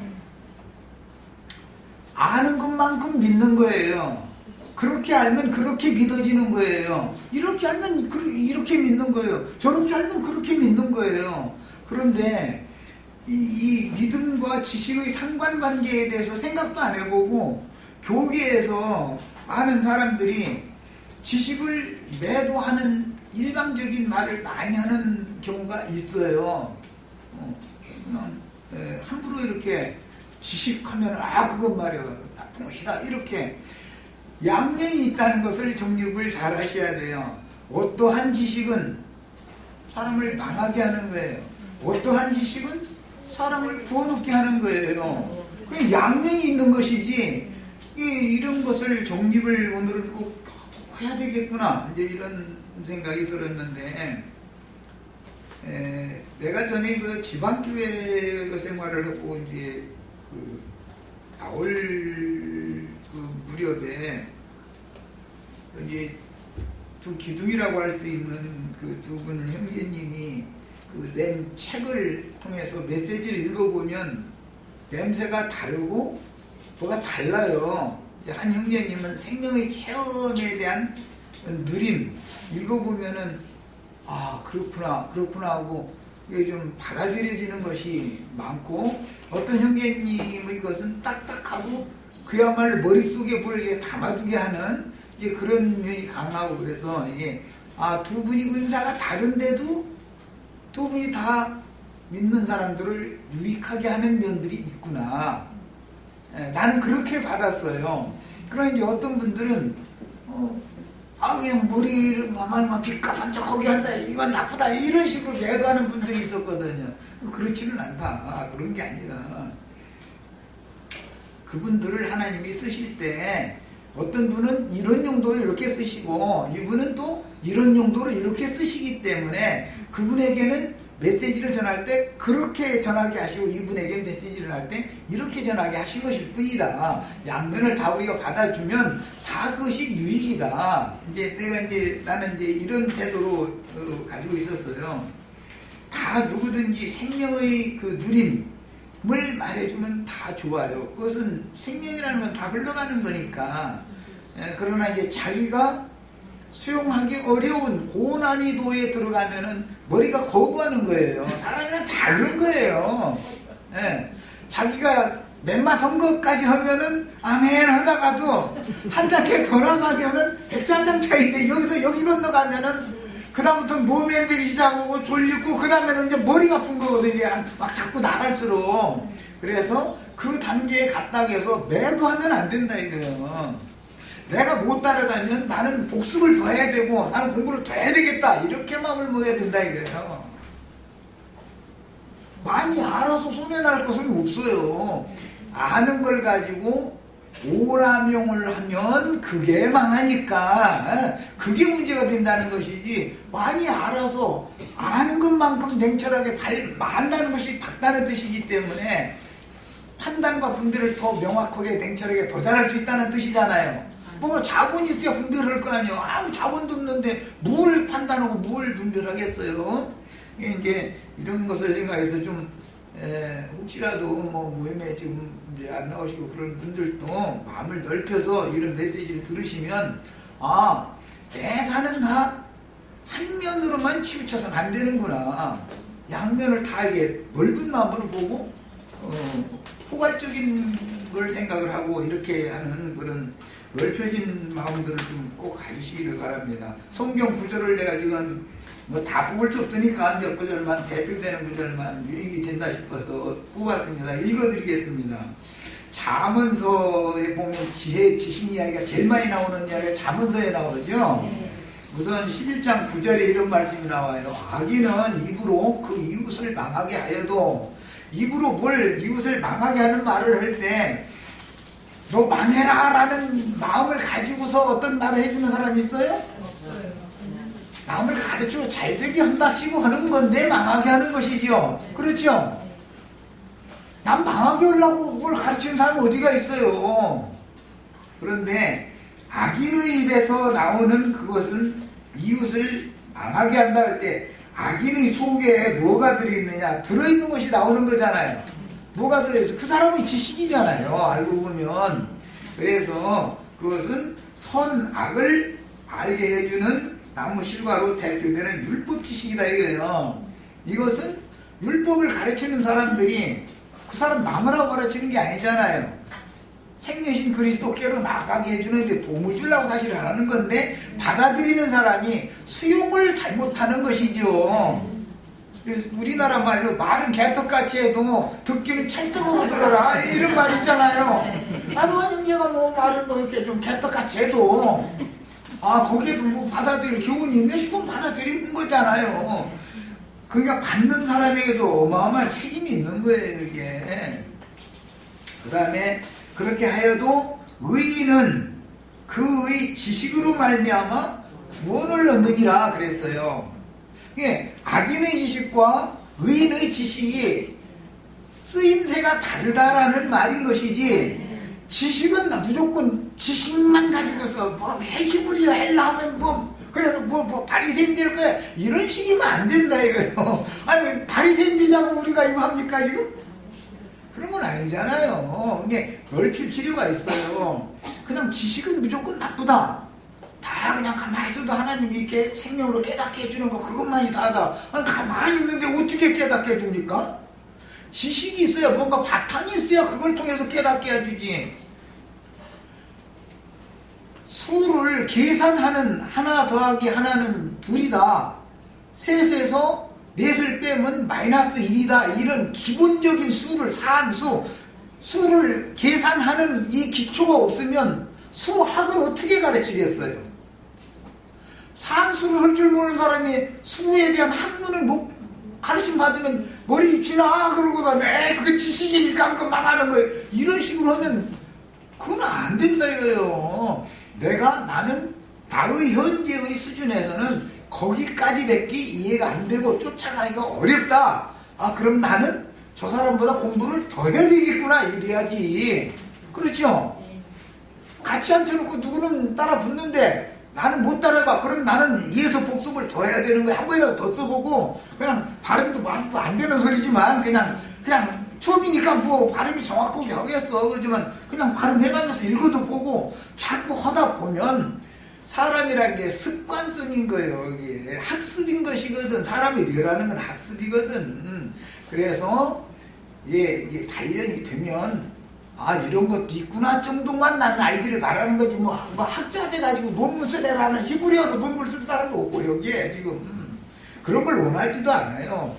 아는 것만큼 믿는 거예요. 그렇게 알면 그렇게 믿어지는 거예요. 이렇게 알면 이렇게 믿는 거예요. 저렇게 알면 그렇게 믿는 거예요. 그런데 이 믿음과 지식의 상관관계에 대해서 생각도 안 해보고 교계에서 많은 사람들이 지식을 매도하는 일방적인 말을 많이 하는 경우가 있어요. 함부로 이렇게 지식하면 그건 말이야 나쁜 것이다 이렇게 양면이 있다는 것을 정립을 잘 하셔야 돼요. 어떠한 지식은 사람을 망하게 하는 거예요. 어떠한 지식은 사람을 구원받게 하는 거예요. 그 양면이 있는 것이지 이런 것을 정립을 오늘은 꼭 해야 되겠구나 이제 이런 생각이 들었는데, 내가 전에 그 지방교회 생활을 하고 이제 나올 그 무렵에 이제 두 기둥이라고 할 수 있는 그 두 분 형제님이 낸 책을 통해서 메시지를 읽어보면 냄새가 다르고 뭐가 달라요. 한 형제님은 생명의 체험에 대한 누림 읽어보면은 그렇구나 하고 이게 좀 받아들여지는 것이 많고, 어떤 형제님의 것은 딱딱하고 그야말로 머릿속에 불게 담아두게 하는 이제 그런 면이 강하고, 그래서 이게 두 분이 은사가 다른데도 두 분이 다 믿는 사람들을 유익하게 하는 면들이 있구나. 나는 그렇게 받았어요. 그러나 이제 어떤 분들은 그냥 머리를 말만 삐까반짝하게 한다 이건 나쁘다 이런 식으로 매도하는 분들이 있었거든요. 그렇지는 않다. 그런 게 아니라 그분들을 하나님이 쓰실 때 어떤 분은 이런 용도로 이렇게 쓰시고 이분은 또 이런 용도로 이렇게 쓰시기 때문에 그분에게는 메시지를 전할 때 그렇게 전하게 하시고 이분에게는 메시지를 할 때 이렇게 전하게 하신 것일 뿐이다. 양면을 다 우리가 받아주면 다 그것이 유익이다. 나는 이런 태도로 가지고 있었어요. 다 누구든지 생명의 그 누림을 말해주면 다 좋아요. 그것은 생명이라는 건 다 흘러가는 거니까. 그러나 이제 자기가 수용하기 어려운 고난이도에 들어가면은 머리가 거부하는 거예요. 사람이랑 다른 거예요. 자기가 맨맛 한 것까지 하면은 아멘 하다가도 한 단계 더 나가면은 백장장 차이인데 여기서 여기 건너가면은 그다음부터 몸이 힘들기 시작하고 졸리고 그다음에는 이제 머리가 아픈 거거든요. 이게 막 자꾸 나갈수록. 그래서 그 단계에 갔다고 해서 매도하면 안 된다 이거예요. 내가 못 따라가면 나는 복습을 더 해야 되고 나는 공부를 더 해야 되겠다 이렇게 마음을 먹어야 된다 이거예요. 많이 알아서 소멸할 것은 없어요. 아는 걸 가지고 오남용을 하면 그게 망하니까 그게 문제가 된다는 것이지, 많이 알아서 아는 것만큼 냉철하게 말한다는 것이 박다는 뜻이기 때문에 판단과 분별을 더 명확하게 냉철하게 도달할 수 있다는 뜻이잖아요. 뭐 자본이 있어야 분별할 거 아니에요. 아무 자본도 없는데 뭘 판단하고 뭘 분별하겠어요. 이제 이런 것을 생각해서 좀 혹시라도 뭐 모임에 지금 이제 안 나오시고 그런 분들도 마음을 넓혀서 이런 메시지를 들으시면, 아, 내 사는 다 한 면으로만 치우쳐서는 안 되는구나. 양면을 다 이게 넓은 마음으로 보고 포괄적인 걸 생각을 하고 이렇게 하는 그런 넓혀진 마음들을 좀 꼭 가지시기를 바랍니다. 성경 구절을 내가 지금 뭐 다 뽑을 수 없으니까 몇 구절만, 대표되는 구절만 유익이 된다 싶어서 뽑았습니다. 읽어드리겠습니다. 잠언서에 보면 지혜, 지식 이야기가 제일 많이 나오는 이야기가 잠언서에 나오죠. 우선 11장 9절에 이런 말씀이 나와요. 악인은 입으로 그 이웃을 망하게 하여도, 입으로 뭘 이웃을 망하게 하는 말을 할 때 너 망해라 라는 마음을 가지고서 어떤 말을 해주는 사람이 있어요? 남을 가르쳐 잘되게 한답시고 하는 건데 망하게 하는 것이지요. 그렇죠? 남 망하게 하려고 그걸 가르치는 사람이 어디가 있어요. 그런데 악인의 입에서 나오는 그것은 이웃을 망하게 한다 할 때 악인의 속에 뭐가 들어있느냐, 들어있는 것이 나오는 거잖아요. 뭐가 들어있어? 그 사람의 지식이잖아요. 알고 보면. 그래서 그것은 선악을 알게 해주는 나무 실과로 대표되는 율법 지식이다 이거예요. 이것은 율법을 가르치는 사람들이 그 사람 망하라고 가르치는 게 아니잖아요. 생명신 그리스도께로 나가게 해주는데 도움을 주려고 사실 하는 건데, 받아들이는 사람이 수용을 잘못하는 것이죠. 그래서 우리나라 말로 말은 개떡같이 해도 듣기는 찰떡으로 들어라 이런 말 있잖아요. 나도 형제가 뭐 말을 뭐 이렇게 좀 개떡같이 해도 거기에도 뭐 받아들일 교훈이 있네 싶으면 받아들이는 거잖아요. 그러니까 받는 사람에게도 어마어마한 책임이 있는 거예요 이게. 그 다음에 그렇게 하여도 의인은 그의 지식으로 말미암아 구원을 얻느니라 그랬어요. 악인의 지식과 의인의 지식이 쓰임새가 다르다라는 말인 것이지, 지식은 무조건 지식만 가지고서 뭐 헬시브리어 헬라 하면 뭐 그래서 뭐 바리새인 될 거야 이런 식이면 안 된다 이거예요. 아니 바리새인 되자고 우리가 이거 합니까 지금? 그런 건 아니잖아요. 근데 넓힐 필요가 있어요. 그냥 지식은 무조건 나쁘다, 다 그냥 가만히 있어도 하나님이 이렇게 생명으로 깨닫게 해주는 거 그것만이 다다. 아니 가만히 있는데 어떻게 깨닫게 해줍니까? 지식이 있어야, 뭔가 바탕이 있어야 그걸 통해서 깨닫게 해주지. 수를 계산하는 하나 더하기 하나는 둘이다, 셋에서 넷을 빼면 마이너스 1이다, 이런 기본적인 수를, 산수, 수를 계산하는 이 기초가 없으면 수학을 어떻게 가르치겠어요? 산수를 할 줄 모르는 사람이 수에 대한 학문을 가르침 받으면 머리 지나 그러고 다음에 그게 지식이니까 그거 망하는 거예요. 이런 식으로 하면 그건 안 된다 이거예요. 나는 나의 현재의 수준에서는 거기까지밖에 이해가 안 되고 쫓아가기가 어렵다. 그럼 나는 저 사람보다 공부를 더 해야 되겠구나 이래야지. 그렇죠? 같이 앉혀놓고 누구는 따라 붙는데 나는 못 따라가. 그럼 나는 위에서 복습을 더 해야 되는 거야. 한 번이라도 더 써보고, 그냥 발음도 말도 안 되는 소리지만 그냥 처음이니까 뭐 발음이 정확하게 하겠어. 그렇지만 그냥 발음해가면서 읽어도 보고 자꾸 하다 보면 사람이라는 게 습관성인 거예요. 이게 학습인 것이거든. 사람이 뇌라는 건 학습이거든. 그래서 이게 단련이 되면 이런 것도 있구나 정도만 나는 알기를 바라는 거지. 뭐 학자 돼가지고 논문 쓰래라는 히브리어로 논문 쓸 사람도 없고 여기에 지금 그런 걸 원하지도 않아요.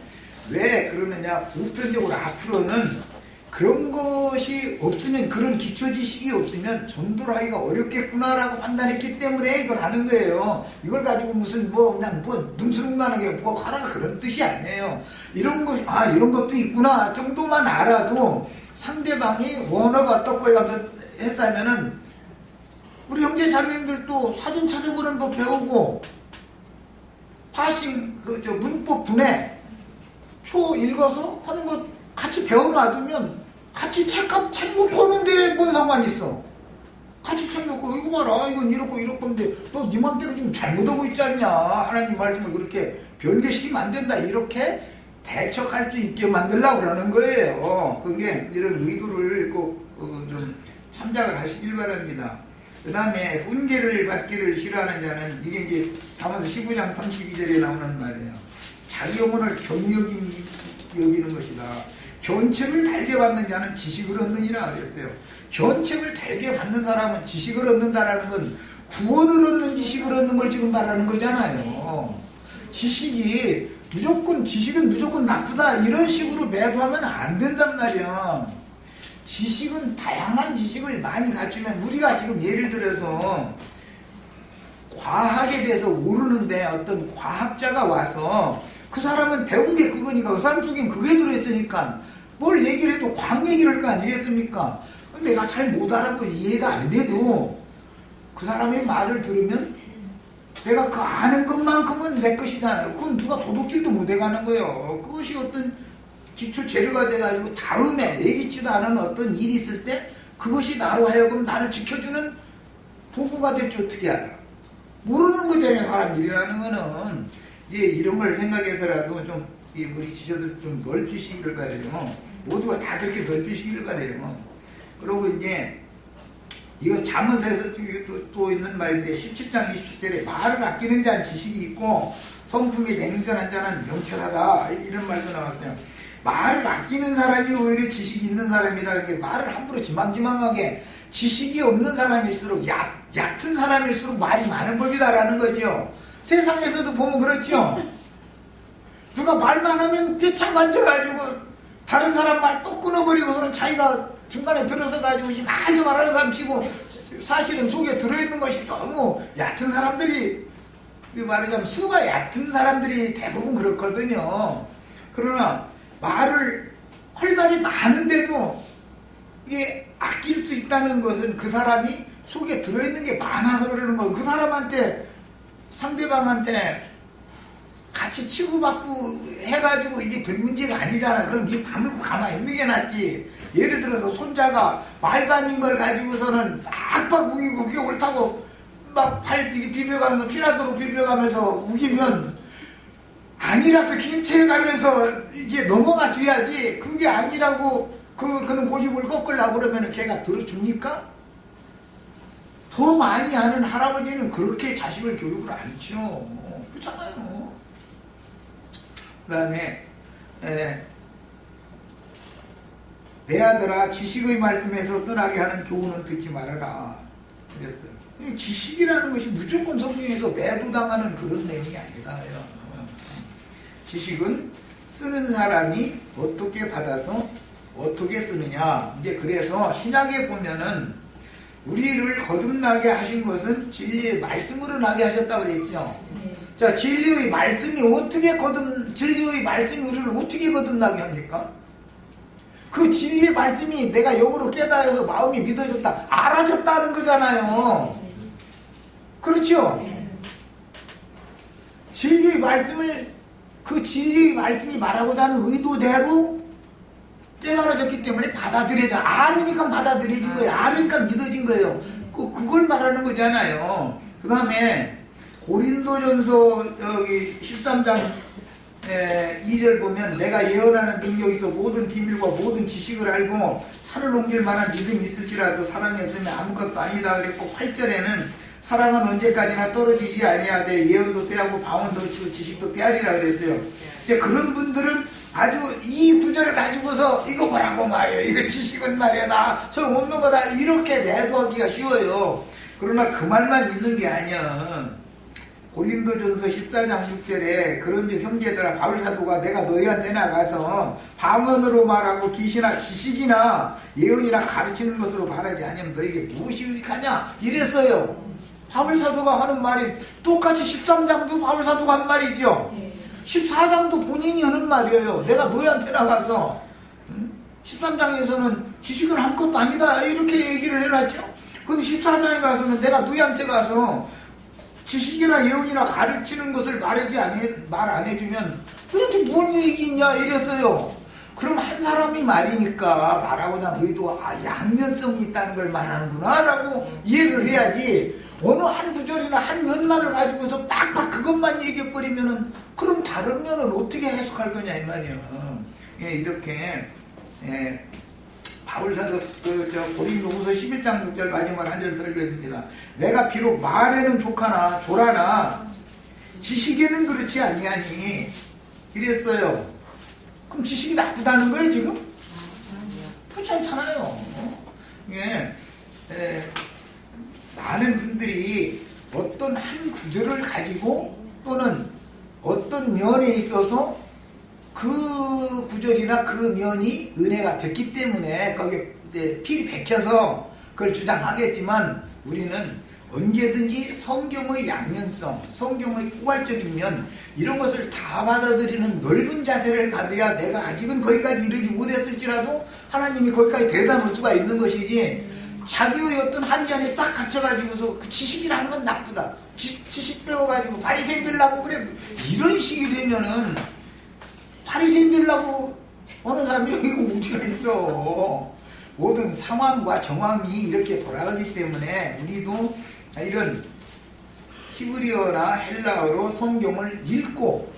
왜 그러느냐, 보편적으로 앞으로는 그런 것이 없으면, 그런 기초 지식이 없으면 전도를 하기가 어렵겠구나라고 판단했기 때문에 이걸 하는 거예요. 이걸 가지고 무슨 그냥 능수능란하게 하라 그런 뜻이 아니에요. 이런 것도 있구나 정도만 알아도 상대방이 원어가 어떻고 해가면서 했으면은 우리 형제 자매님들도 사진 찾아보는 법 배우고 파싱 저 문법 분해 표 읽어서 하는 거 같이 배워놔두면 같이 책 놓고 하는데 뭔 상관이 있어. 같이 책 놓고 이거 봐라 이건 이렇고 이렇건데 너 네 맘대로 지금 잘못하고 있지 않냐. 하나님 말씀을 그렇게 변개시키면 안 된다. 이렇게 대척할 수 있게 만들려고 그러는 거예요. 그게 이런 의도를 꼭 좀 참작을 하시길 바랍니다. 그 다음에 훈계를 받기를 싫어하는 자는 이게 이제 다마서 15장 32절에 나오는 말이에요. 자기 영혼을 경력이 여기는 것이다. 견책을 달게 받는 자는 지식을 얻느니라 그랬어요. 견책을 달게 받는 사람은 지식을 얻는다라는 건 구원을 얻는 지식을 얻는 걸 지금 말하는 거잖아요. 지식은 무조건 나쁘다 이런 식으로 매도하면 안 된단 말이야. 지식은 다양한 지식을 많이 갖추면 우리가 지금 예를 들어서 과학에 대해서 모르는데 어떤 과학자가 와서 그 사람은 배운 게 그거니까 그 사람 속엔 그게 들어있으니까 뭘 얘기를 해도 과학 얘기를 할 거 아니겠습니까? 내가 잘 못 알아보고 이해가 안 돼도 그 사람의 말을 들으면 내가 그 아는 것만큼은 내 것이잖아요. 그건 누가 도둑질도 못 해가는 거예요. 그것이 어떤 기초 재료가 돼가지고 다음에 예기치도 않은 어떤 일이 있을 때 그것이 나로 하여금 나를 지켜주는 도구가 될지 어떻게 알아. 모르는 거잖아요. 사람 일이라는 거는. 이제 이런 걸 생각해서라도 좀 우리 지저들 좀 넓히시기를 바래요. 모두가 다 그렇게 넓히시기를 바래요. 그리고 이제 이거 잠언서에서 또 있는 말인데 17장 27절에 말을 아끼는 자는 지식이 있고 성품이 냉정한 자는 명철하다 이런 말도 나왔어요. 말을 아끼는 사람이 오히려 지식이 있는 사람이다. 이렇게 말을 함부로 지망지망하게 지식이 없는 사람일수록 얕은 사람일수록 말이 많은 법이다라는 거죠. 세상에서도 보면 그렇죠. 누가 말만 하면 뼈창 만져가지고 다른 사람 말 또 끊어버리고서는 자기가 중간에 들어서 가지고 말도 말하는 사람 치고 사실은 속에 들어있는 것이 너무 얕은 사람들이 말하자면 수가 얕은 사람들이 대부분 그렇거든요. 그러나 말을 할 말이 많은데도 이게 아낄 수 있다는 것은 그 사람이 속에 들어있는 게 많아서 그러는 거예요. 그 사람한테 상대방한테 같이 치고받고 해가지고 이게 될 문제가 아니잖아. 그럼 이게 다물고 가만히 있는 게 낫지. 예를 들어서 손자가 말도 아닌 걸 가지고서는 막 우기고 그게 옳다고 막 팔 비벼가면서 피라도로 비벼가면서 우기면 아니라도 김치해가면서 이게 넘어가 줘야지. 그게 아니라고 그는 고집을 꺾으려고 그러면 걔가 들어줍니까? 더 많이 하는 할아버지는 그렇게 자식을 교육을 안 쳐. 그렇잖아요. 그 다음에 내 아들아 지식의 말씀에서 떠나게 하는 교훈은 듣지 말아라 그랬어요. 지식이라는 것이 무조건 성경에서 매도당하는 그런 내용이 아니라요. 지식은 쓰는 사람이 어떻게 받아서 어떻게 쓰느냐. 이제 그래서 신약에 보면은 우리를 거듭나게 하신 것은 진리의 말씀으로 나게 하셨다고 그랬죠. 자, 진리의 말씀이 진리의 말씀이 우리를 어떻게 거듭나게 합니까? 그 진리의 말씀이 내가 영으로 깨달아서 마음이 믿어졌다, 알아졌다는 거잖아요. 그렇죠? 진리의 말씀을 그 진리의 말씀이 말하고자 하는 의도대로 깨달아졌기 때문에 받아들여져. 알으니까 받아들여진 거예요. 알으니까 믿어진 거예요. 그걸 말하는 거잖아요. 그 다음에 고린도전서 13장 2절 보면 내가 예언하는 능력이 있어 모든 비밀과 모든 지식을 알고 산을 옮길 만한 믿음이 있을지라도 사랑이 없으면 아무것도 아니다 그랬고 8절에는 사랑은 언제까지나 떨어지지 아니하되 예언도 빼하고 방언도 치고 지식도 빼하리라 그랬어요. 이제 그런 분들은 아주 이 구절을 가지고서 이거 뭐라고 말이에요. 이거 지식은 말이야 나 소용없는 거다 이렇게 매도하기가 쉬워요. 그러나 그 말만 있는 게 아니야. 고린도전서 14장 6절에 그런즉 형제들아 바울 사도가 내가 너희한테 나가서 방언으로 말하고 기시나 지식이나 예언이나 가르치는 것으로 바라지 아니면 너희에게 무엇이 유익하냐 이랬어요. 바울 사도가 하는 말이 똑같이 13장도 바울 사도가 한 말이죠. 14장도 본인이 하는 말이에요. 내가 너희한테 나가서 13장에서는 지식은 아무것도 아니다 이렇게 얘기를 해놨죠. 근데 14장에 가서는 내가 너희한테 가서 지식이나 예언이나 가르치는 것을 말 안 해주면 너한테 뭔 얘기 있냐 이랬어요. 그럼 한 사람이 말이니까 말하고자 하는 의도가 양면성이 있다는 걸 말하는구나 라고 이해를 해야지, 어느 한 구절이나 한 면만을 가지고서 빡빡 그것만 얘기해버리면은 그럼 다른 면을 어떻게 해석할 거냐 이 말이에요. 예, 이렇게 바울사서 고린도후서 11장 6절 마지막 한 절을 읽어드립니다. 내가 비록 말에는 족하나 조라나 지식에는 그렇지 아니하니 이랬어요. 그럼 지식이 나쁘다는 거예요 지금? 그렇지 않잖아요. 예, 많은 분들이 어떤 한 구절을 가지고 또는 어떤 면에 있어서 그 구절이나 그 면이 은혜가 됐기 때문에 거기에 필이 박혀서 그걸 주장하겠지만, 우리는 언제든지 성경의 양면성, 성경의 포괄적인 면, 이런 것을 다 받아들이는 넓은 자세를 가져야 내가 아직은 거기까지 이르지 못했을지라도 하나님이 거기까지 데려다 놓을 수가 있는 것이지, 자기의 어떤 한계 안에 딱 갇혀가지고서 그 지식이라는 건 나쁘다, 지식 배워가지고 바리새인 되려고 그래, 이런 식이 되면은 바리새인 되려고 어느 사람이 여기 문제가 있어. 모든 상황과 정황이 이렇게 돌아가기 때문에 우리도 이런 히브리어나 헬라어로 성경을 읽고,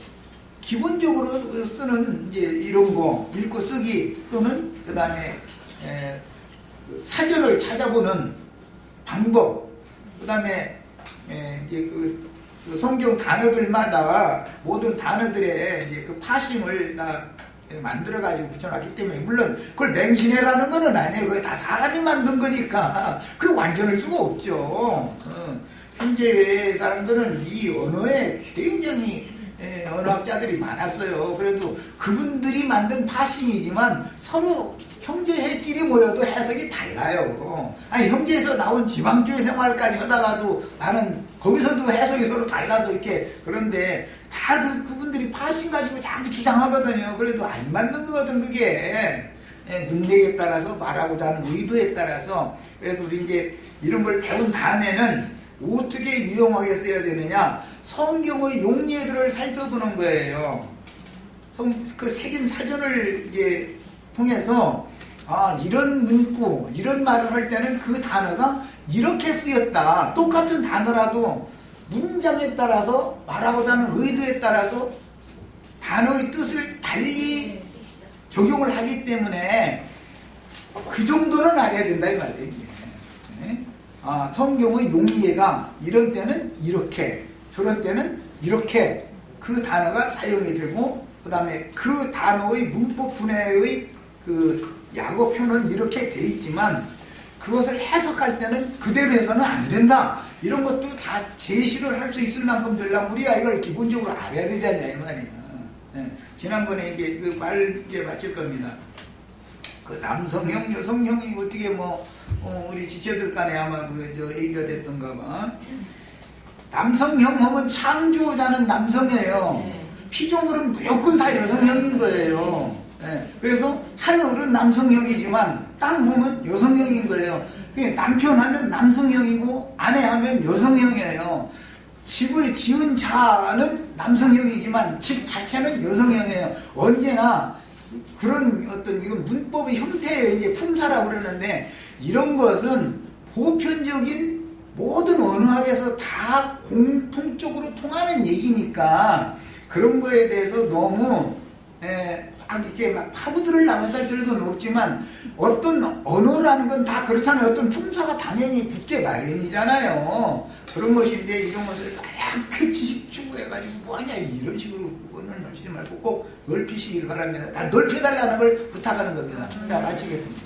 기본적으로 쓰는 이제 이런 거 읽고 쓰기, 또는 그 다음에 사전을 찾아보는 방법, 그 다음에 그 성경 단어들마다 모든 단어들의 이제 그 파심을 다 만들어가지고 붙여놨기 때문에, 물론 그걸 맹신해라는 거는 아니에요. 그게 다 사람이 만든 거니까 그게 완전할 수가 없죠. 현재 사람들은 이 언어에 굉장히 언어학자들이 많았어요. 그래도 그분들이 만든 파심이지만 서로 형제끼리 모여도 해석이 달라요. 아니, 형제에서 나온 지방주의 생활까지 하다가도 나는 거기서도 해석이 서로 달라서 이렇게, 그런데 다 그분들이 파심 가지고 자꾸 주장하거든요. 그래도 안 맞는 거거든 그게. 문맥에 따라서 말하고자 하는 의도에 따라서. 그래서 우리 이제 이런 걸 배운 다음에는 어떻게 유용하게 써야 되느냐, 성경의 용례들을 살펴보는 거예요. 그 새긴 사전을 이제 통해서 이런 문구, 이런 말을 할 때는 그 단어가 이렇게 쓰였다. 똑같은 단어라도 문장에 따라서, 말하고자 하는 의도에 따라서 단어의 뜻을 달리 적용을 하기 때문에 그 정도는 알아야 된다 이 말이에요. 성경의 용례가 이런 때는 이렇게, 저런 때는 이렇게 그 단어가 사용이 되고, 그 다음에 그 단어의 문법 분해의 그 약어표는 이렇게 돼 있지만 그것을 해석할 때는 그대로 해서는 안 된다. 이런 것도 다 제시를 할 수 있을 만큼 되려면 우리가 이걸 기본적으로 알아야 되지 않냐 이 말이에요. 지난번에 이제 그 말 이제 마칠 겁니다. 그 남성형, 여성형이 어떻게 우리 지체들 간에 아마 얘기가 됐던가 봐. 남성형 하면 창조자는 남성이에요. 피조물은 무조건 다 여성형인 거예요. 그래서 하늘은 남성형이지만 땅 하면 여성형인 거예요. 남편 하면 남성형이고 아내 하면 여성형이에요. 집을 지은 자는 남성형이지만 집 자체는 여성형이에요. 언제나 그런 어떤 이건 문법의 형태의 이제 품사라고 그러는데, 이런 것은 보편적인 모든 언어학에서 다 공통적으로 통하는 얘기니까 그런 거에 대해서 너무 이렇게 막 파고들을 나가서 할 필요는 없지만, 어떤 언어라는 건 다 그렇잖아요. 어떤 품사가 당연히 붙게 마련이잖아요. 그런 것인데 이런 것을 다양하게 지식 추구해가지고 뭐하냐 이런 식으로 언어를 하시지 말고 꼭 넓히시길 바랍니다. 다 넓혀달라는 걸 부탁하는 겁니다. 자, 마치겠습니다.